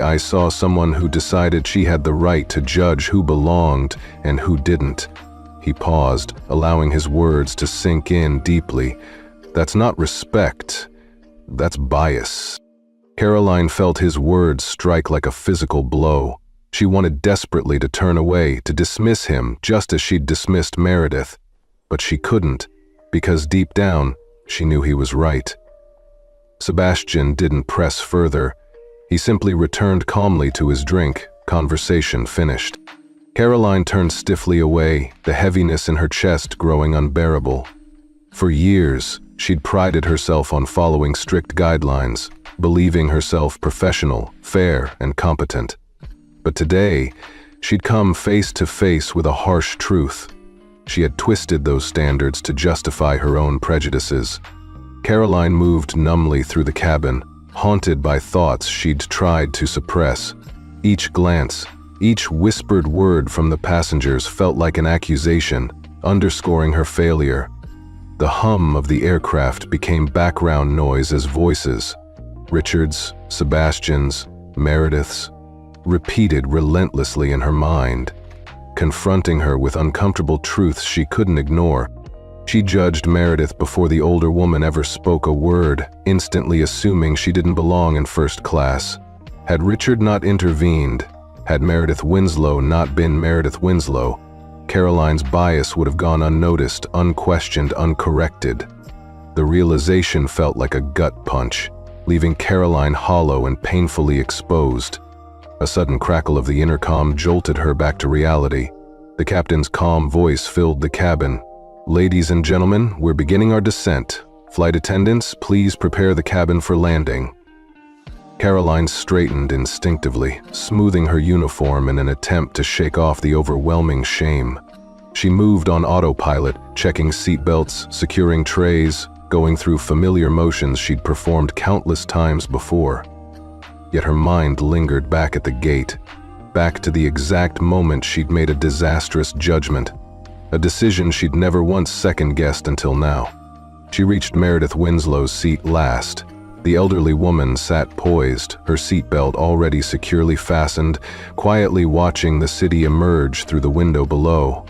I saw someone who decided she had the right to judge who belonged and who didn't." He paused, allowing his words to sink in deeply. "That's not respect, that's bias." Caroline felt his words strike like a physical blow. She wanted desperately to turn away, to dismiss him just as she'd dismissed Meredith. But she couldn't, because deep down, she knew he was right. Sebastian didn't press further. He simply returned calmly to his drink, conversation finished. Caroline turned stiffly away, the heaviness in her chest growing unbearable. For years, she'd prided herself on following strict guidelines, believing herself professional, fair, and competent. But today, she'd come face to face with a harsh truth. She had twisted those standards to justify her own prejudices. Caroline moved numbly through the cabin, haunted by thoughts she'd tried to suppress. Each glance, each whispered word from the passengers felt like an accusation, underscoring her failure. The hum of the aircraft became background noise as voices, Richard's, Sebastian's, Meredith's, repeated relentlessly in her mind, confronting her with uncomfortable truths she couldn't ignore. She judged Meredith before the older woman ever spoke a word, instantly assuming she didn't belong in first class. Had Richard not intervened, had Meredith Winslow not been Meredith Winslow, Caroline's bias would have gone unnoticed, unquestioned, uncorrected. The realization felt like a gut punch, leaving Caroline hollow and painfully exposed. A sudden crackle of the intercom jolted her back to reality. The captain's calm voice filled the cabin. "Ladies and gentlemen, we're beginning our descent. Flight attendants, please prepare the cabin for landing." Caroline straightened instinctively, smoothing her uniform in an attempt to shake off the overwhelming shame. She moved on autopilot, checking seatbelts, securing trays, going through familiar motions she'd performed countless times before. Yet her mind lingered back at the gate, back to the exact moment she'd made a disastrous judgment, a decision she'd never once second-guessed until now. She reached Meredith Winslow's seat last. The elderly woman sat poised, her seatbelt already securely fastened, quietly watching the city emerge through the window below.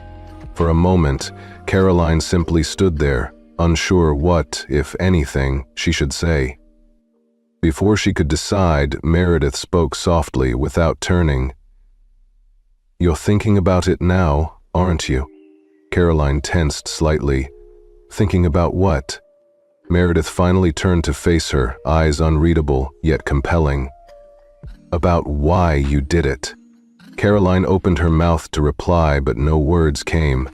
For a moment, Caroline simply stood there, unsure what, if anything, she should say. Before she could decide, Meredith spoke softly without turning. "You're thinking about it now, aren't you?" Caroline tensed slightly. Thinking about what? Meredith finally turned to face her, eyes unreadable, yet compelling. "About why you did it." Caroline opened her mouth to reply, but no words came.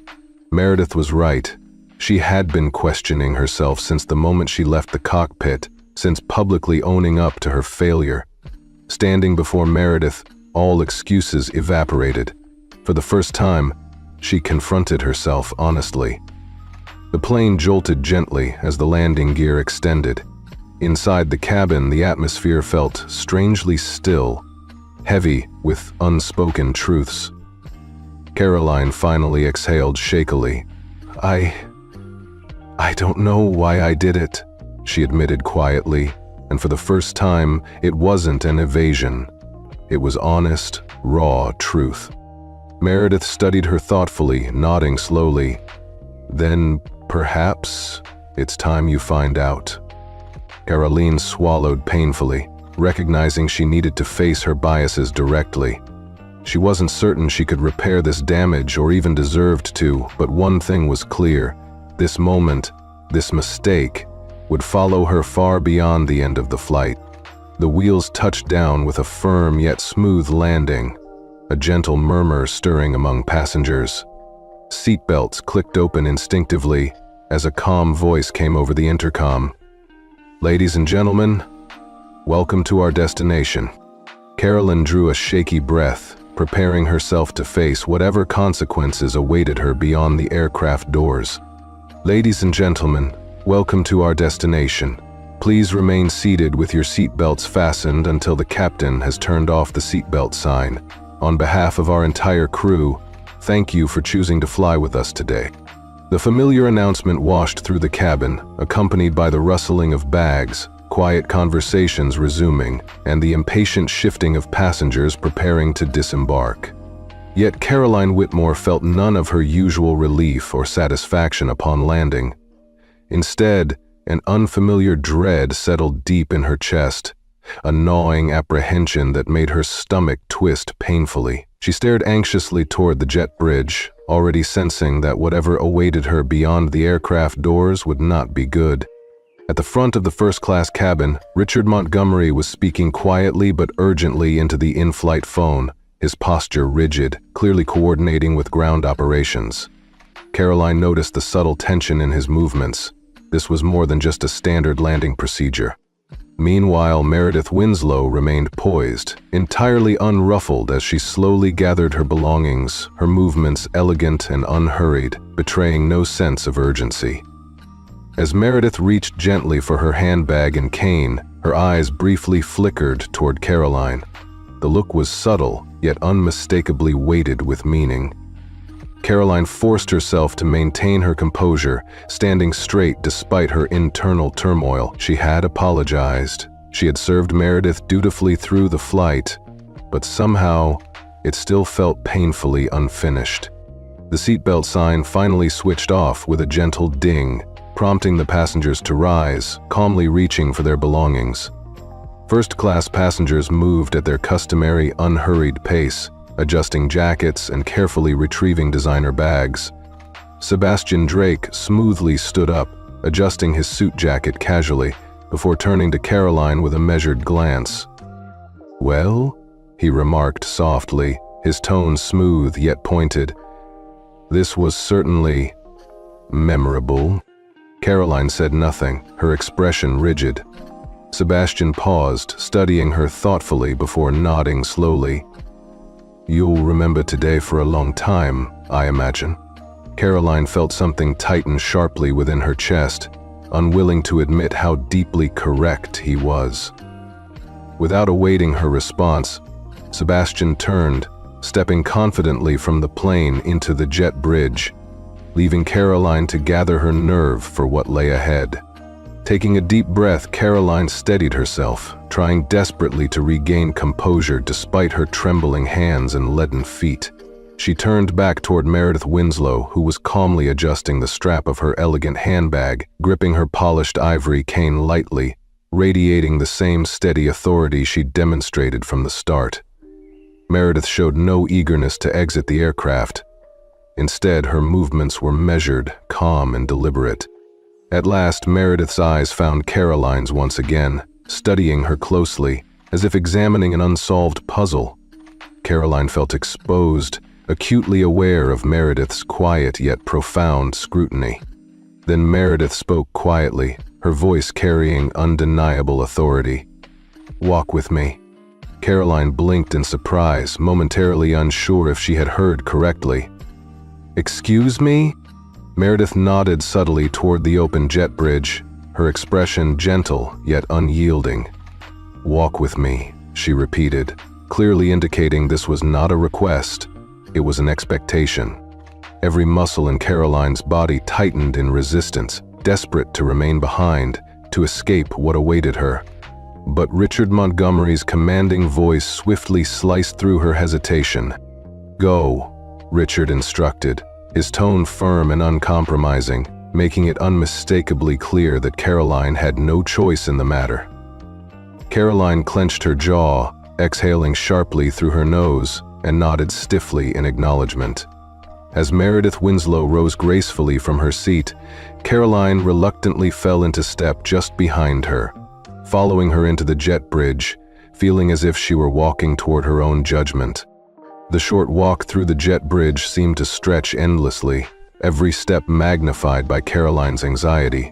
Meredith was right. She had been questioning herself since the moment she left the cockpit, since publicly owning up to her failure. Standing before Meredith, all excuses evaporated. For the first time, she confronted herself honestly. The plane jolted gently as the landing gear extended. Inside the cabin, the atmosphere felt strangely still, heavy with unspoken truths. Caroline finally exhaled shakily. I don't know why I did it," she admitted quietly, and for the first time, it wasn't an evasion. It was honest, raw truth. Meredith studied her thoughtfully, nodding slowly. "Then, perhaps, it's time you find out." Caroline swallowed painfully, recognizing she needed to face her biases directly. She wasn't certain she could repair this damage or even deserved to, but one thing was clear. This moment, this mistake, would follow her far beyond the end of the flight. The wheels touched down with a firm yet smooth landing, a gentle murmur stirring among passengers. Seatbelts clicked open instinctively as a calm voice came over the intercom. "Ladies and gentlemen, welcome to our destination." Caroline drew a shaky breath, preparing herself to face whatever consequences awaited her beyond the aircraft doors. "Ladies and gentlemen, welcome to our destination. Please remain seated with your seatbelts fastened until the captain has turned off the seatbelt sign. On behalf of our entire crew, thank you for choosing to fly with us today." The familiar announcement washed through the cabin, accompanied by the rustling of bags, quiet conversations resuming, and the impatient shifting of passengers preparing to disembark. Yet Caroline Whitmore felt none of her usual relief or satisfaction upon landing. Instead, an unfamiliar dread settled deep in her chest, a gnawing apprehension that made her stomach twist painfully. She stared anxiously toward the jet bridge, already sensing that whatever awaited her beyond the aircraft doors would not be good. At the front of the first-class cabin, Richard Montgomery was speaking quietly but urgently into the in-flight phone, his posture rigid, clearly coordinating with ground operations. Caroline noticed the subtle tension in his movements. This was more than just a standard landing procedure. Meanwhile, Meredith Winslow remained poised, entirely unruffled as she slowly gathered her belongings, her movements elegant and unhurried, betraying no sense of urgency. As Meredith reached gently for her handbag and cane, her eyes briefly flickered toward Caroline. The look was subtle, yet unmistakably weighted with meaning. Caroline forced herself to maintain her composure, standing straight despite her internal turmoil. She had apologized. She had served Meredith dutifully through the flight, but somehow it still felt painfully unfinished. The seatbelt sign finally switched off with a gentle ding, prompting the passengers to rise, calmly reaching for their belongings. First-class passengers moved at their customary unhurried pace, adjusting jackets and carefully retrieving designer bags. Sebastian Drake smoothly stood up, adjusting his suit jacket casually, before turning to Caroline with a measured glance. "Well?" he remarked softly, his tone smooth yet pointed. "This was certainly memorable." Caroline said nothing, her expression rigid. Sebastian paused, studying her thoughtfully before nodding slowly. "You'll remember today for a long time, I imagine." Caroline felt something tighten sharply within her chest, unwilling to admit how deeply correct he was. Without awaiting her response, Sebastian turned, stepping confidently from the plane into the jet bridge, leaving Caroline to gather her nerve for what lay ahead. Taking a deep breath, Caroline steadied herself, trying desperately to regain composure despite her trembling hands and leaden feet. She turned back toward Meredith Winslow, who was calmly adjusting the strap of her elegant handbag, gripping her polished ivory cane lightly, radiating the same steady authority she'd demonstrated from the start. Meredith showed no eagerness to exit the aircraft. Instead, her movements were measured, calm, and deliberate. At last, Meredith's eyes found Caroline's once again, studying her closely, as if examining an unsolved puzzle. Caroline felt exposed, acutely aware of Meredith's quiet yet profound scrutiny. Then Meredith spoke quietly, her voice carrying undeniable authority. "Walk with me." Caroline blinked in surprise, momentarily unsure if she had heard correctly. "Excuse me?" Meredith nodded subtly toward the open jet bridge, her expression gentle yet unyielding. "Walk with me," she repeated, clearly indicating this was not a request, it was an expectation. Every muscle in Caroline's body tightened in resistance, desperate to remain behind, to escape what awaited her. But Richard Montgomery's commanding voice swiftly sliced through her hesitation. "Go," Richard instructed, his tone firm and uncompromising, making it unmistakably clear that Caroline had no choice in the matter. Caroline clenched her jaw, exhaling sharply through her nose, and nodded stiffly in acknowledgement. As Meredith Winslow rose gracefully from her seat, Caroline reluctantly fell into step just behind her, following her into the jet bridge, feeling as if she were walking toward her own judgment. The short walk through the jet bridge seemed to stretch endlessly, every step magnified by Caroline's anxiety.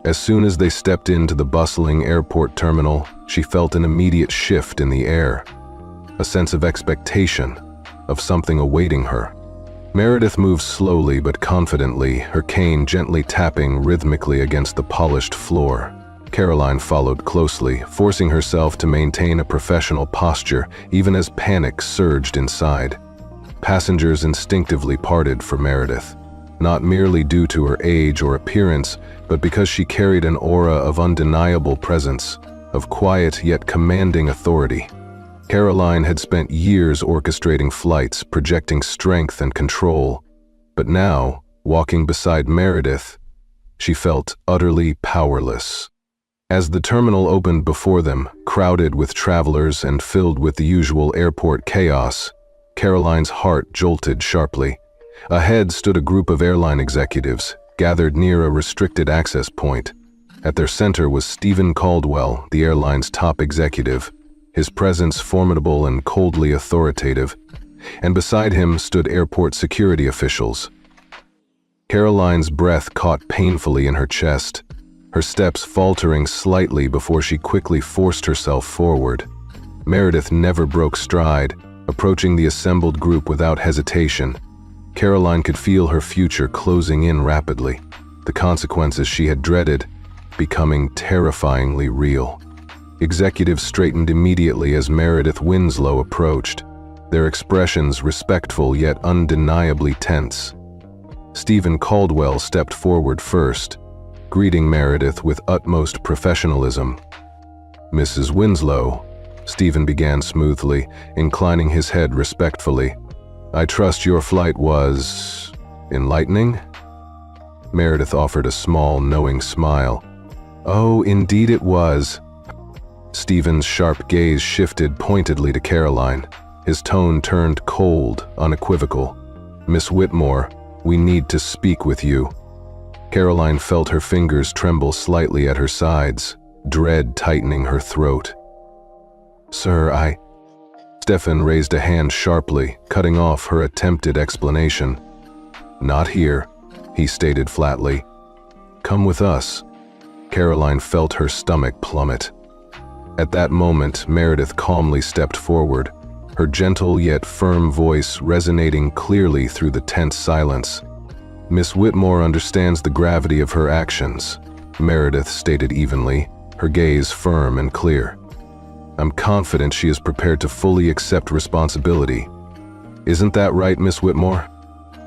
As soon as they stepped into the bustling airport terminal, she felt an immediate shift in the air, a sense of expectation, of something awaiting her. Meredith moved slowly but confidently, her cane gently tapping rhythmically against the polished floor. Caroline followed closely, forcing herself to maintain a professional posture even as panic surged inside. Passengers instinctively parted for Meredith, not merely due to her age or appearance, but because she carried an aura of undeniable presence, of quiet yet commanding authority. Caroline had spent years orchestrating flights, projecting strength and control, but now, walking beside Meredith, she felt utterly powerless. As the terminal opened before them, crowded with travelers and filled with the usual airport chaos, Caroline's heart jolted sharply. Ahead stood a group of airline executives, gathered near a restricted access point. At their center was Stephen Caldwell, the airline's top executive, his presence formidable and coldly authoritative, and beside him stood airport security officials. Caroline's breath caught painfully in her chest, her steps faltering slightly before she quickly forced herself forward. Meredith never broke stride, approaching the assembled group without hesitation. Caroline could feel her future closing in rapidly, the consequences she had dreaded becoming terrifyingly real. Executives straightened immediately as Meredith Winslow approached, their expressions respectful yet undeniably tense. Stephen Caldwell stepped forward first, greeting Meredith with utmost professionalism. "Mrs. Winslow," Stephen began smoothly, inclining his head respectfully. I trust your flight was enlightening? Meredith offered a small, knowing smile. Oh, indeed it was. Stephen's sharp gaze shifted pointedly to Caroline. His tone turned cold, unequivocal. Miss Whitmore, we need to speak with you. Caroline felt her fingers tremble slightly at her sides, dread tightening her throat. Sir, Stephen raised a hand sharply, cutting off her attempted explanation. Not here, he stated flatly. Come with us. Caroline felt her stomach plummet. At that moment, Meredith calmly stepped forward, her gentle yet firm voice resonating clearly through the tense silence. Miss Whitmore understands the gravity of her actions, Meredith stated evenly, her gaze firm and clear. I'm confident she is prepared to fully accept responsibility. Isn't that right, Miss Whitmore?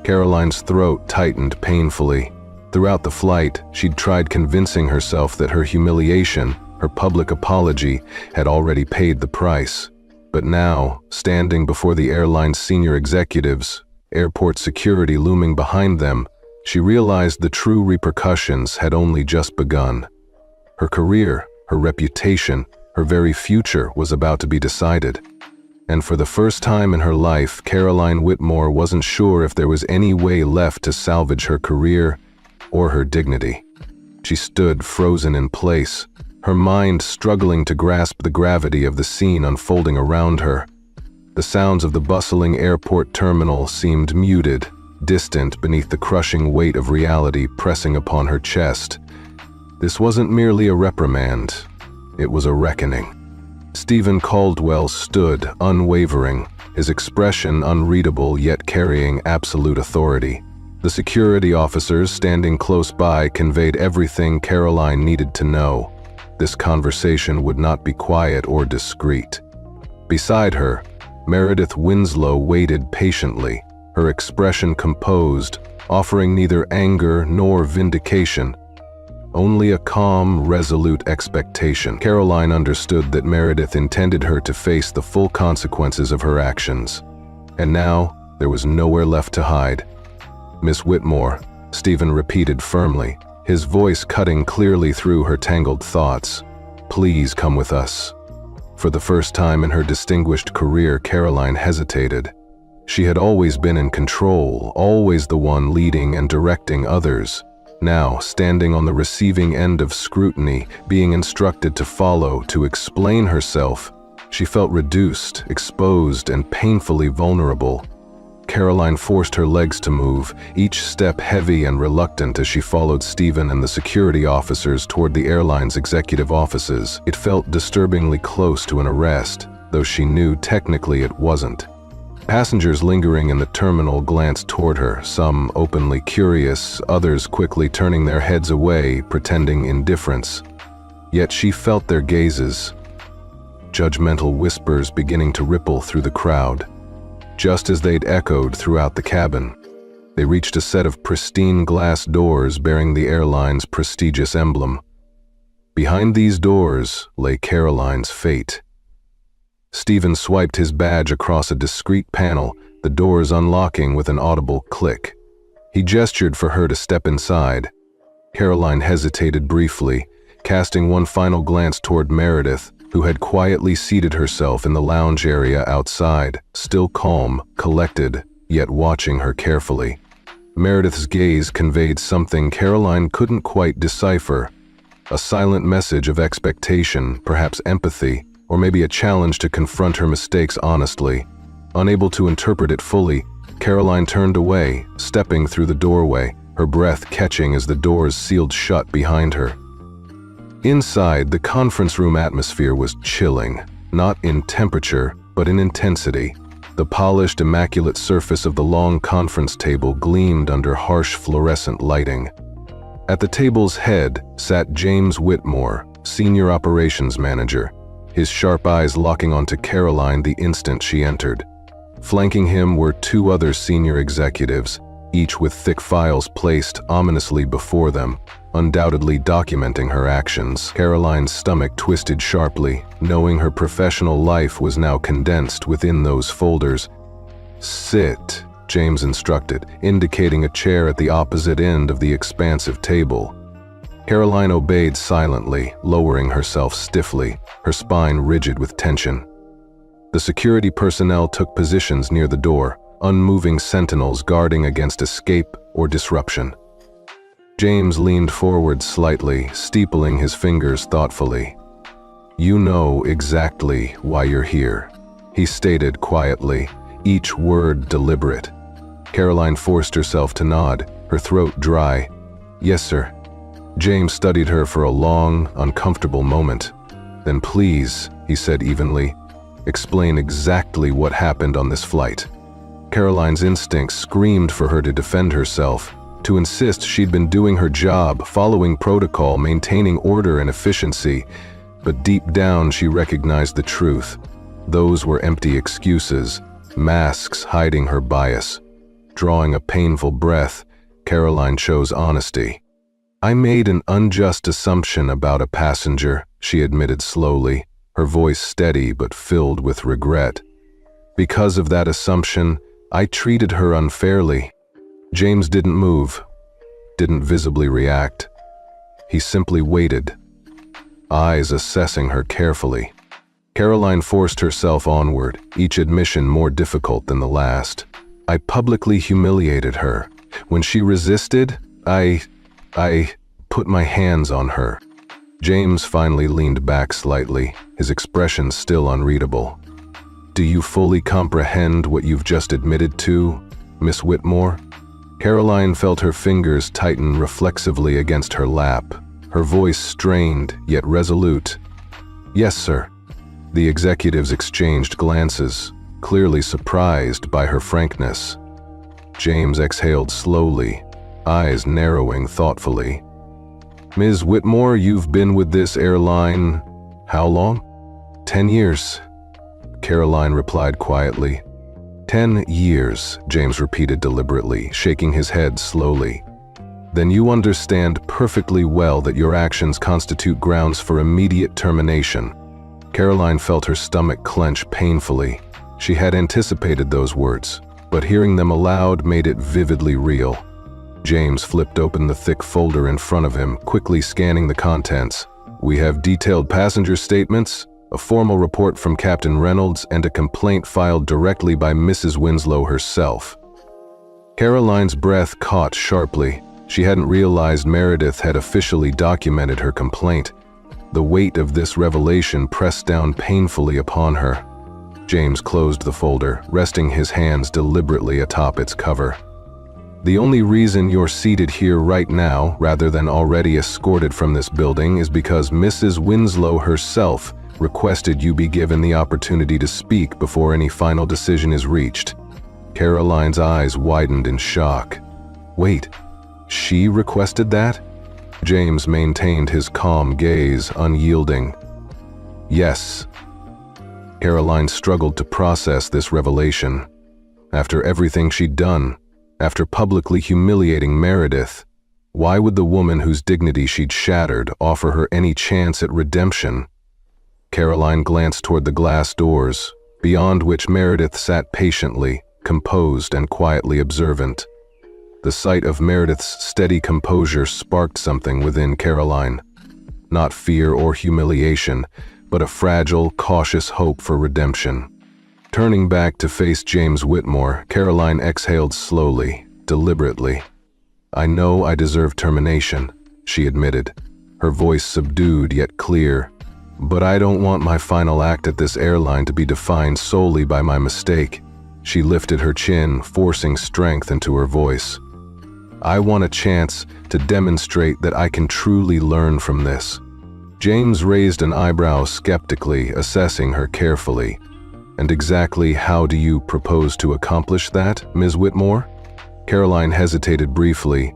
Caroline's throat tightened painfully. Throughout the flight, she'd tried convincing herself that her humiliation, her public apology, had already paid the price. But now, standing before the airline's senior executives, airport security looming behind them, she realized the true repercussions had only just begun. Her career, her reputation, her very future was about to be decided. And for the first time in her life, Caroline Whitmore wasn't sure if there was any way left to salvage her career or her dignity. She stood frozen in place, her mind struggling to grasp the gravity of the scene unfolding around her. The sounds of the bustling airport terminal seemed muted, distant beneath the crushing weight of reality pressing upon her chest. This wasn't merely a reprimand, it was a reckoning. Stephen Caldwell stood, unwavering, his expression unreadable yet carrying absolute authority. The security officers standing close by conveyed everything Caroline needed to know. This conversation would not be quiet or discreet. Beside her, Meredith Winslow waited patiently, her expression composed, offering neither anger nor vindication. Only a calm, resolute expectation. Caroline understood that Meredith intended her to face the full consequences of her actions. And now, there was nowhere left to hide. Miss Whitmore, Stephen repeated firmly, his voice cutting clearly through her tangled thoughts. Please come with us. For the first time in her distinguished career, Caroline hesitated. She had always been in control, always the one leading and directing others. Now, standing on the receiving end of scrutiny, being instructed to follow, to explain herself, she felt reduced, exposed, and painfully vulnerable. Caroline forced her legs to move, each step heavy and reluctant as she followed Stephen and the security officers toward the airline's executive offices. It felt disturbingly close to an arrest, though she knew technically it wasn't. Passengers lingering in the terminal glanced toward her, some openly curious, others quickly turning their heads away, pretending indifference. Yet she felt their gazes, judgmental whispers beginning to ripple through the crowd. Just as they'd echoed throughout the cabin, they reached a set of pristine glass doors bearing the airline's prestigious emblem. Behind these doors lay Caroline's fate. Stephen swiped his badge across a discreet panel, the doors unlocking with an audible click. He gestured for her to step inside. Caroline hesitated briefly, casting one final glance toward Meredith, who had quietly seated herself in the lounge area outside, still calm, collected, yet watching her carefully. Meredith's gaze conveyed something Caroline couldn't quite decipher, a silent message of expectation, perhaps empathy, or maybe a challenge to confront her mistakes honestly. Unable to interpret it fully, Caroline turned away, stepping through the doorway, her breath catching as the doors sealed shut behind her. Inside, the conference room atmosphere was chilling, not in temperature, but in intensity. The polished, immaculate surface of the long conference table gleamed under harsh fluorescent lighting. At the table's head sat James Whitmore, Senior Operations Manager, his sharp eyes locking onto Caroline the instant she entered. Flanking him were two other senior executives, each with thick files placed ominously before them, undoubtedly documenting her actions. Caroline's stomach twisted sharply, knowing her professional life was now condensed within those folders. "Sit," James instructed, indicating a chair at the opposite end of the expansive table. Caroline obeyed silently, lowering herself stiffly, her spine rigid with tension. The security personnel took positions near the door, unmoving sentinels guarding against escape or disruption. James leaned forward slightly, steepling his fingers thoughtfully. "You know exactly why you're here," he stated quietly, each word deliberate. Caroline forced herself to nod, her throat dry. "Yes, sir." James studied her for a long, uncomfortable moment. "Then please," he said evenly, "explain exactly what happened on this flight." Caroline's instincts screamed for her to defend herself, to insist she'd been doing her job, following protocol, maintaining order and efficiency. But deep down she recognized the truth. Those were empty excuses, masks hiding her bias. Drawing a painful breath, Caroline chose honesty. "I made an unjust assumption about a passenger," she admitted slowly, her voice steady but filled with regret. "Because of that assumption, I treated her unfairly." James didn't move, didn't visibly react. He simply waited, eyes assessing her carefully. Caroline forced herself onward, each admission more difficult than the last. "I publicly humiliated her. When she resisted, I put my hands on her." James finally leaned back slightly, his expression still unreadable. "Do you fully comprehend what you've just admitted to, Miss Whitmore?" Caroline felt her fingers tighten reflexively against her lap, her voice strained yet resolute. "Yes, sir." The executives exchanged glances, clearly surprised by her frankness. James exhaled slowly, eyes narrowing thoughtfully. "Ms. Whitmore, you've been with this airline how long?" 10 years, Caroline replied quietly. 10 years, James repeated deliberately, shaking his head slowly. "Then you understand perfectly well that your actions constitute grounds for immediate termination." Caroline felt her stomach clench painfully. She had anticipated those words, but hearing them aloud made it vividly real. James flipped open the thick folder in front of him, quickly scanning the contents. "We have detailed passenger statements, a formal report from Captain Reynolds, and a complaint filed directly by Mrs. Winslow herself." Caroline's breath caught sharply. She hadn't realized Meredith had officially documented her complaint. The weight of this revelation pressed down painfully upon her. James closed the folder, resting his hands deliberately atop its cover. "The only reason you're seated here right now, rather than already escorted from this building, is because Mrs. Winslow herself requested you be given the opportunity to speak before any final decision is reached." Caroline's eyes widened in shock. "Wait, she requested that?" James maintained his calm gaze, unyielding. "Yes." Caroline struggled to process this revelation. After everything she'd done, after publicly humiliating Meredith, why would the woman whose dignity she'd shattered offer her any chance at redemption? Caroline glanced toward the glass doors, beyond which Meredith sat patiently, composed and quietly observant. The sight of Meredith's steady composure sparked something within Caroline. Not fear or humiliation, but a fragile, cautious hope for redemption. Turning back to face James Whitmore, Caroline exhaled slowly, deliberately. "I know I deserve termination," she admitted, her voice subdued yet clear. "But I don't want my final act at this airline to be defined solely by my mistake." She lifted her chin, forcing strength into her voice. "I want a chance to demonstrate that I can truly learn from this." James raised an eyebrow skeptically, assessing her carefully. "And exactly how do you propose to accomplish that, Ms. Whitmore?" Caroline hesitated briefly.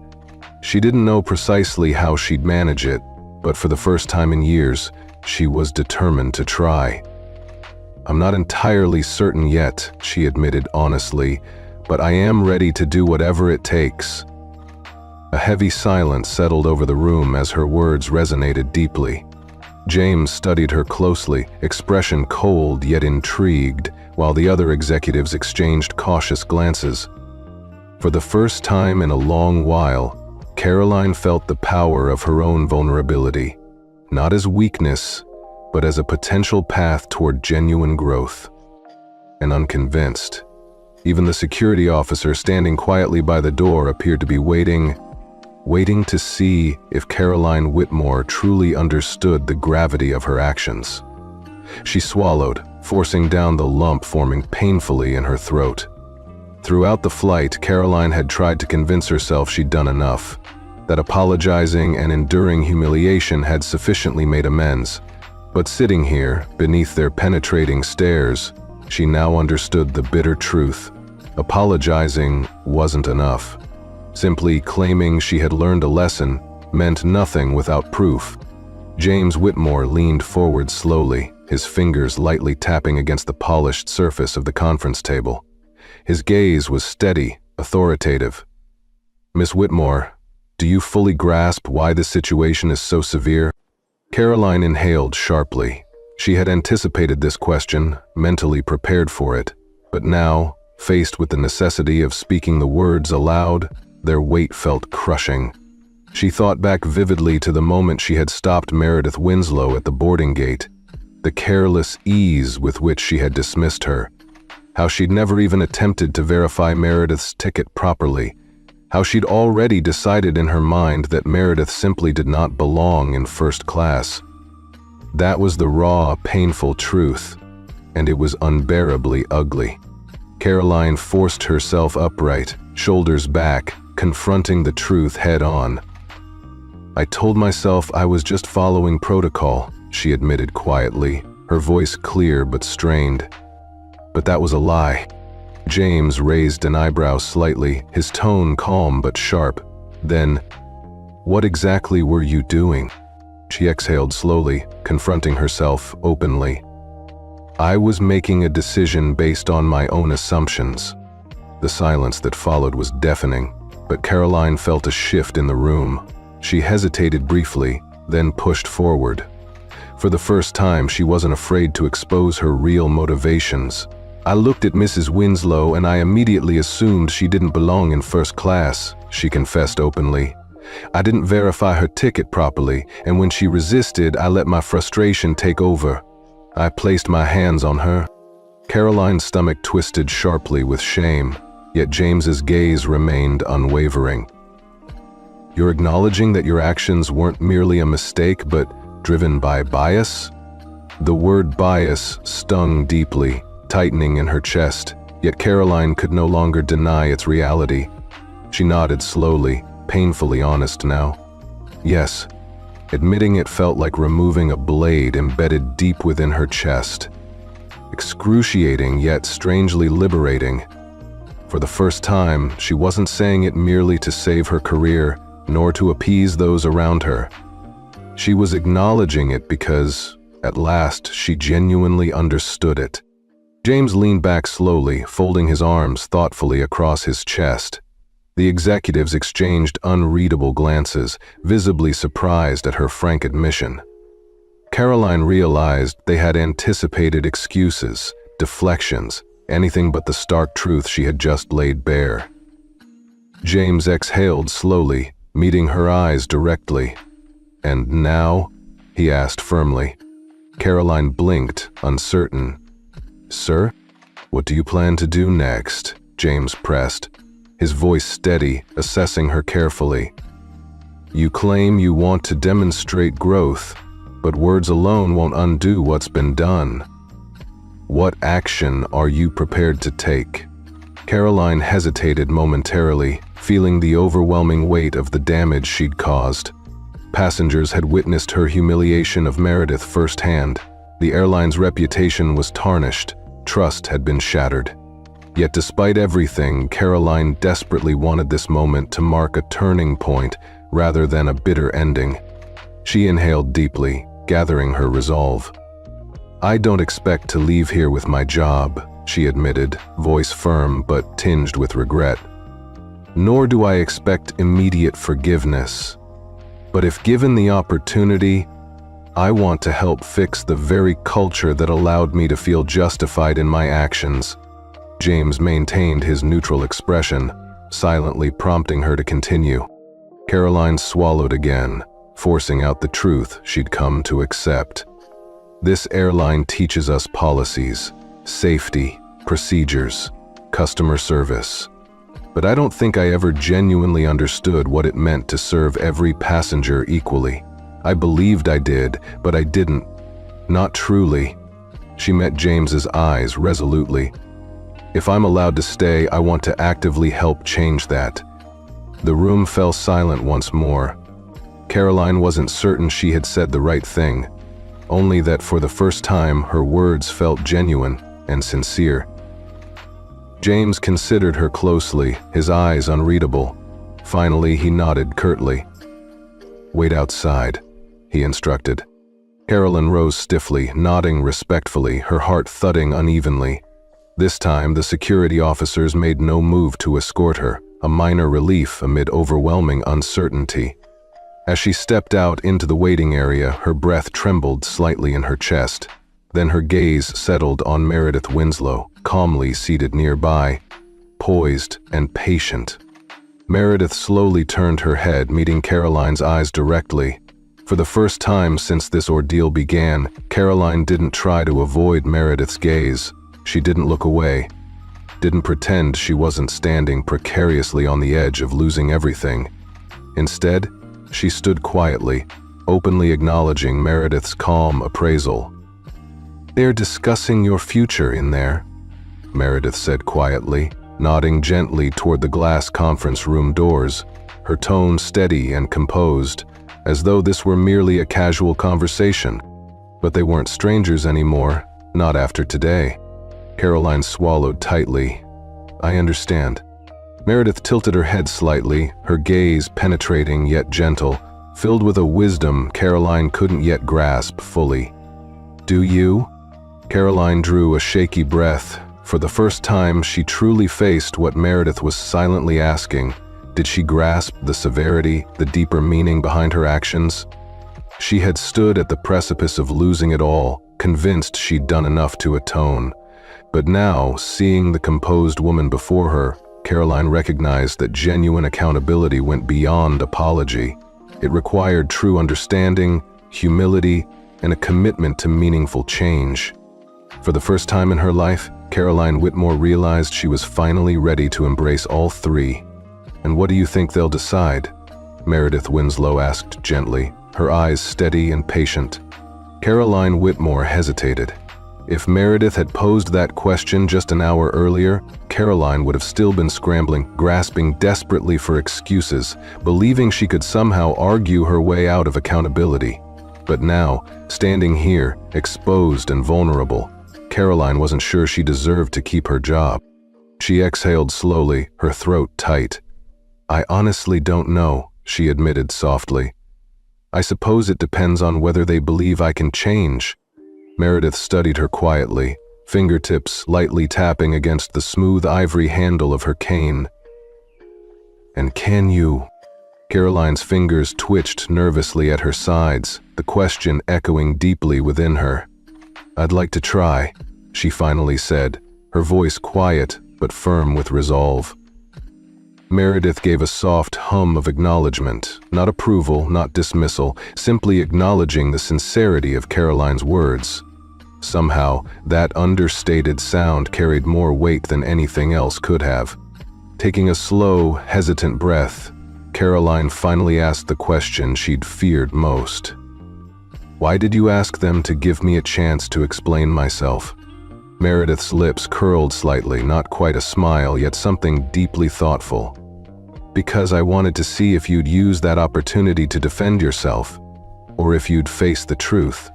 She didn't know precisely how she'd manage it, but for the first time in years, she was determined to try. "I'm not entirely certain yet," she admitted honestly, "but I am ready to do whatever it takes." A heavy silence settled over the room as her words resonated deeply. James studied her closely, expression cold yet intrigued, while the other executives exchanged cautious glances. For the first time in a long while, Caroline felt the power of her own vulnerability, not as weakness, but as a potential path toward genuine growth. And unconvinced, even the security officer standing quietly by the door appeared to be waiting to see if Caroline Whitmore truly understood the gravity of her actions. She swallowed, forcing down the lump forming painfully in her throat. Throughout the flight, Caroline had tried to convince herself she'd done enough, that apologizing and enduring humiliation had sufficiently made amends. But sitting here, beneath their penetrating stares, she now understood the bitter truth. Apologizing wasn't enough. Simply claiming she had learned a lesson meant nothing without proof. James Whitmore leaned forward slowly, his fingers lightly tapping against the polished surface of the conference table. His gaze was steady, authoritative. "Miss Whitmore, do you fully grasp why this situation is so severe?" Caroline inhaled sharply. She had anticipated this question, mentally prepared for it, but now, faced with the necessity of speaking the words aloud, their weight felt crushing. She thought back vividly to the moment she had stopped Meredith Winslow at the boarding gate, the careless ease with which she had dismissed her, how she'd never even attempted to verify Meredith's ticket properly, how she'd already decided in her mind that Meredith simply did not belong in first class. That was the raw, painful truth, and it was unbearably ugly. Caroline forced herself upright, shoulders back, confronting the truth head-on. "I told myself I was just following protocol," she admitted quietly, her voice clear but strained. "But that was a lie." James raised an eyebrow slightly, his tone calm but sharp. Then, "What exactly were you doing?" She exhaled slowly, confronting herself openly. "I was making a decision based on my own assumptions." The silence that followed was deafening, but Caroline felt a shift in the room. She hesitated briefly, then pushed forward. For the first time, she wasn't afraid to expose her real motivations. "I looked at Mrs. Winslow and I immediately assumed she didn't belong in first class," she confessed openly. "I didn't verify her ticket properly, and when she resisted, I let my frustration take over. I placed my hands on her." Caroline's stomach twisted sharply with shame, yet James's gaze remained unwavering. "You're acknowledging that your actions weren't merely a mistake, but driven by bias?" The word bias stung deeply, tightening in her chest, yet Caroline could no longer deny its reality. She nodded slowly, painfully honest now. "Yes." Admitting it felt like removing a blade embedded deep within her chest. Excruciating yet strangely liberating. For the first time, she wasn't saying it merely to save her career, nor to appease those around her. She was acknowledging it because, at last, she genuinely understood it. James leaned back slowly, folding his arms thoughtfully across his chest. The executives exchanged unreadable glances, visibly surprised at her frank admission. Caroline realized they had anticipated excuses, deflections, anything but the stark truth she had just laid bare. James exhaled slowly, meeting her eyes directly. "And now?" he asked firmly. Caroline blinked, uncertain. "Sir, what do you plan to do next?" James pressed, his voice steady, assessing her carefully. "You claim you want to demonstrate growth, but words alone won't undo what's been done. What action are you prepared to take?" Caroline hesitated momentarily, feeling the overwhelming weight of the damage she'd caused. Passengers had witnessed her humiliation of Meredith firsthand. The airline's reputation was tarnished, trust had been shattered. Yet despite everything, Caroline desperately wanted this moment to mark a turning point rather than a bitter ending. She inhaled deeply, gathering her resolve. "I don't expect to leave here with my job," she admitted, voice firm but tinged with regret. "Nor do I expect immediate forgiveness. But if given the opportunity, I want to help fix the very culture that allowed me to feel justified in my actions." James maintained his neutral expression, silently prompting her to continue. Caroline swallowed again, forcing out the truth she'd come to accept. "This airline teaches us policies, safety, procedures, customer service. But I don't think I ever genuinely understood what it meant to serve every passenger equally. I believed I did, but I didn't. Not truly." She met James's eyes resolutely. "If I'm allowed to stay, I want to actively help change that." The room fell silent once more. Caroline wasn't certain she had said the right thing, only that for the first time her words felt genuine and sincere. James considered her closely, his eyes unreadable. Finally, he nodded curtly. "Wait outside," he instructed. Caroline rose stiffly, nodding respectfully, her heart thudding unevenly. This time, the security officers made no move to escort her, a minor relief amid overwhelming uncertainty. As she stepped out into the waiting area, her breath trembled slightly in her chest. Then her gaze settled on Meredith Winslow, calmly seated nearby, poised and patient. Meredith slowly turned her head, meeting Caroline's eyes directly. For the first time since this ordeal began, Caroline didn't try to avoid Meredith's gaze. She didn't look away, didn't pretend she wasn't standing precariously on the edge of losing everything. Instead, she stood quietly, openly acknowledging Meredith's calm appraisal. "They're discussing your future in there," Meredith said quietly, nodding gently toward the glass conference room doors, her tone steady and composed, as though this were merely a casual conversation. But they weren't strangers anymore, not after today. Caroline swallowed tightly. "I understand." Meredith tilted her head slightly, her gaze penetrating yet gentle, filled with a wisdom Caroline couldn't yet grasp fully. "Do you?" Caroline drew a shaky breath. For the first time, she truly faced what Meredith was silently asking. Did she grasp the severity, the deeper meaning behind her actions? She had stood at the precipice of losing it all, convinced she'd done enough to atone. But now, seeing the composed woman before her, Caroline recognized that genuine accountability went beyond apology. It required true understanding, humility, and a commitment to meaningful change. For the first time in her life, Caroline Whitmore realized she was finally ready to embrace all three. "And what do you think they'll decide?" Meredith Winslow asked gently, her eyes steady and patient. Caroline Whitmore hesitated. If Meredith had posed that question just an hour earlier, Caroline would have still been scrambling, grasping desperately for excuses, believing she could somehow argue her way out of accountability. But now, standing here, exposed and vulnerable, Caroline wasn't sure she deserved to keep her job. She exhaled slowly, her throat tight. "I honestly don't know," she admitted softly. "I suppose it depends on whether they believe I can change." Meredith studied her quietly, fingertips lightly tapping against the smooth ivory handle of her cane. "And can you?" Caroline's fingers twitched nervously at her sides, the question echoing deeply within her. "I'd like to try," she finally said, her voice quiet but firm with resolve. Meredith gave a soft hum of acknowledgement, not approval, not dismissal, simply acknowledging the sincerity of Caroline's words. Somehow, that understated sound carried more weight than anything else could have. Taking a slow, hesitant breath, Caroline finally asked the question she'd feared most. "Why did you ask them to give me a chance to explain myself?" Meredith's lips curled slightly, not quite a smile, yet something deeply thoughtful. "Because I wanted to see if you'd use that opportunity to defend yourself, or if you'd face the truth."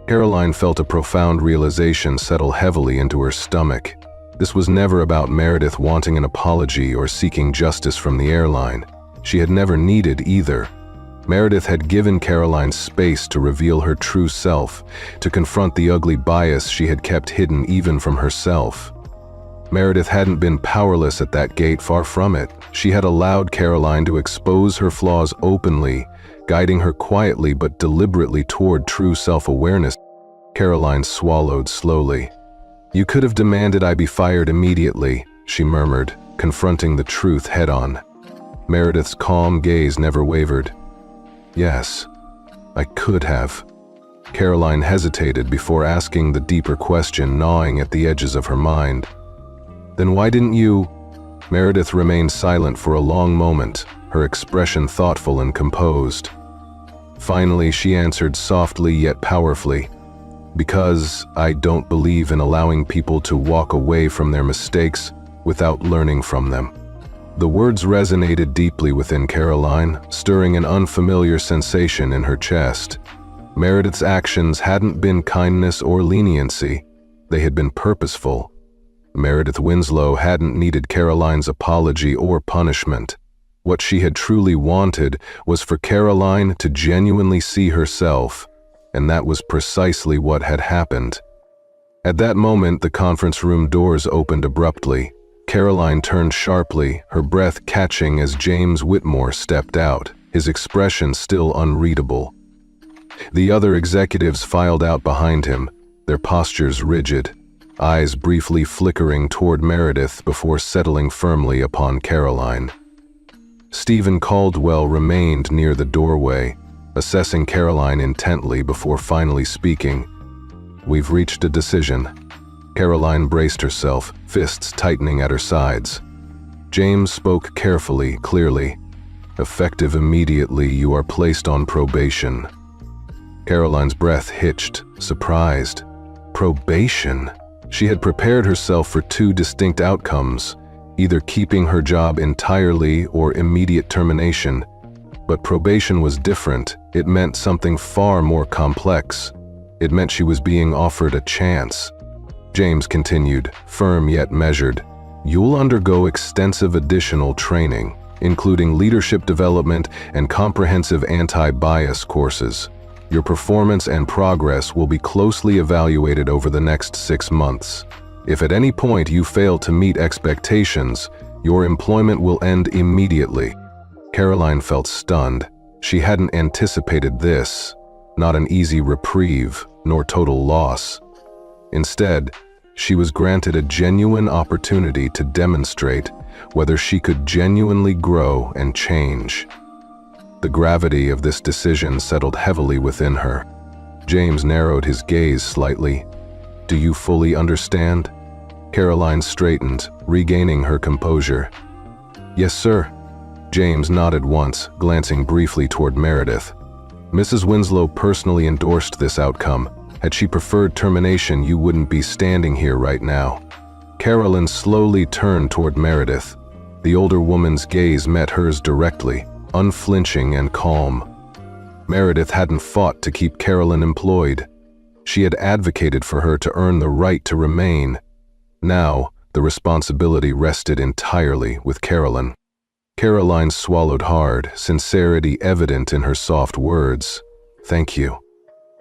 Caroline felt a profound realization settle heavily into her stomach. This was never about Meredith wanting an apology or seeking justice from the airline. She had never needed either. Meredith had given Caroline space to reveal her true self, to confront the ugly bias she had kept hidden even from herself. Meredith hadn't been powerless at that gate, far from it. She had allowed Caroline to expose her flaws openly, guiding her quietly but deliberately toward true self-awareness. Caroline swallowed slowly. "You could have demanded I be fired immediately," she murmured, confronting the truth head-on. Meredith's calm gaze never wavered. "Yes, I could have." Caroline hesitated before asking the deeper question gnawing at the edges of her mind. "Then why didn't you?" Meredith remained silent for a long moment, her expression thoughtful and composed. Finally, she answered softly yet powerfully, "Because I don't believe in allowing people to walk away from their mistakes without learning from them." The words resonated deeply within Caroline, stirring an unfamiliar sensation in her chest. Meredith's actions hadn't been kindness or leniency, they had been purposeful. Meredith Winslow hadn't needed Caroline's apology or punishment. What she had truly wanted was for Caroline to genuinely see herself, and that was precisely what had happened. At that moment, the conference room doors opened abruptly. Caroline turned sharply, her breath catching as James Whitmore stepped out, his expression still unreadable. The other executives filed out behind him, their postures rigid, eyes briefly flickering toward Meredith before settling firmly upon Caroline. Stephen Caldwell remained near the doorway, assessing Caroline intently before finally speaking. "We've reached a decision." Caroline braced herself, fists tightening at her sides. James spoke carefully, clearly. "Effective immediately, you are placed on probation." Caroline's breath hitched, surprised. Probation? She had prepared herself for two distinct outcomes, either keeping her job entirely or immediate termination. But probation was different. It meant something far more complex. It meant she was being offered a chance. James continued, firm yet measured. "You'll undergo extensive additional training, including leadership development and comprehensive anti-bias courses. Your performance and progress will be closely evaluated over the next 6 months. If at any point you fail to meet expectations, your employment will end immediately." Caroline felt stunned. She hadn't anticipated this, not an easy reprieve, nor total loss. Instead, she was granted a genuine opportunity to demonstrate whether she could genuinely grow and change. The gravity of this decision settled heavily within her. James narrowed his gaze slightly. "Do you fully understand?" Caroline straightened, regaining her composure. "Yes, sir." James nodded once, glancing briefly toward Meredith. "Mrs. Winslow personally endorsed this outcome. Had she preferred termination, you wouldn't be standing here right now." Caroline slowly turned toward Meredith. The older woman's gaze met hers directly, unflinching and calm. Meredith hadn't fought to keep Caroline employed. She had advocated for her to earn the right to remain. Now, the responsibility rested entirely with Caroline. Caroline swallowed hard, sincerity evident in her soft words. "Thank you."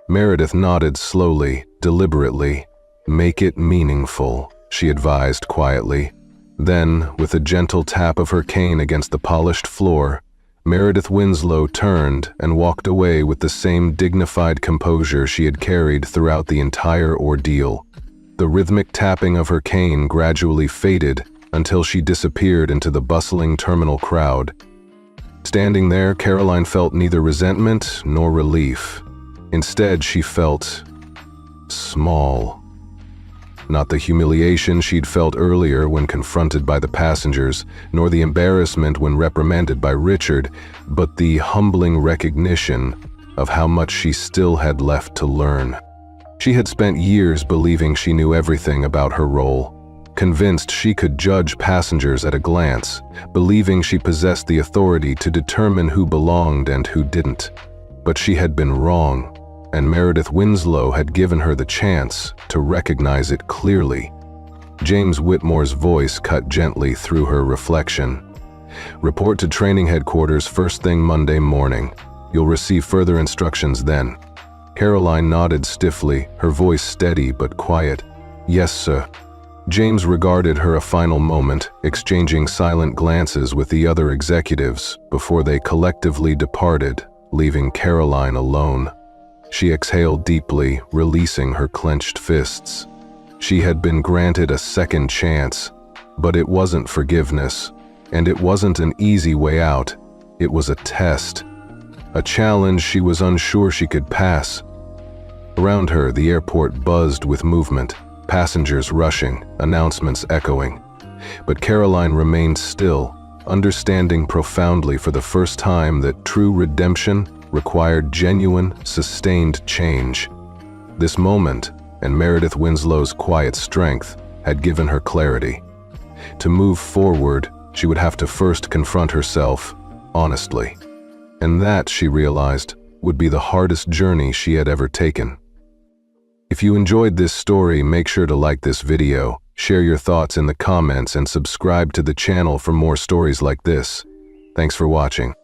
Meredith nodded slowly, deliberately. "Make it meaningful," she advised quietly. Then, with a gentle tap of her cane against the polished floor, Meredith Winslow turned and walked away with the same dignified composure she had carried throughout the entire ordeal. The rhythmic tapping of her cane gradually faded until she disappeared into the bustling terminal crowd. Standing there, Caroline felt neither resentment nor relief. Instead, she felt small. Not the humiliation she'd felt earlier when confronted by the passengers, nor the embarrassment when reprimanded by Richard, but the humbling recognition of how much she still had left to learn. She had spent years believing she knew everything about her role, convinced she could judge passengers at a glance, believing she possessed the authority to determine who belonged and who didn't. But she had been wrong, and Meredith Winslow had given her the chance to recognize it clearly. James Whitmore's voice cut gently through her reflection. "Report to training headquarters first thing Monday morning. You'll receive further instructions then." Caroline nodded stiffly, her voice steady but quiet. "Yes, sir." James regarded her a final moment, exchanging silent glances with the other executives before they collectively departed, leaving Caroline alone. She exhaled deeply, releasing her clenched fists. She had been granted a second chance, but it wasn't forgiveness, and it wasn't an easy way out. It was a test, a challenge she was unsure she could pass. Around her, the airport buzzed with movement, passengers rushing, announcements echoing. But Caroline remained still, understanding profoundly for the first time that true redemption required genuine, sustained change. This moment, and Meredith Winslow's quiet strength, had given her clarity. To move forward, she would have to first confront herself, honestly. And that, she realized, would be the hardest journey she had ever taken. If you enjoyed this story, make sure to like this video, share your thoughts in the comments, and subscribe to the channel for more stories like this. Thanks for watching.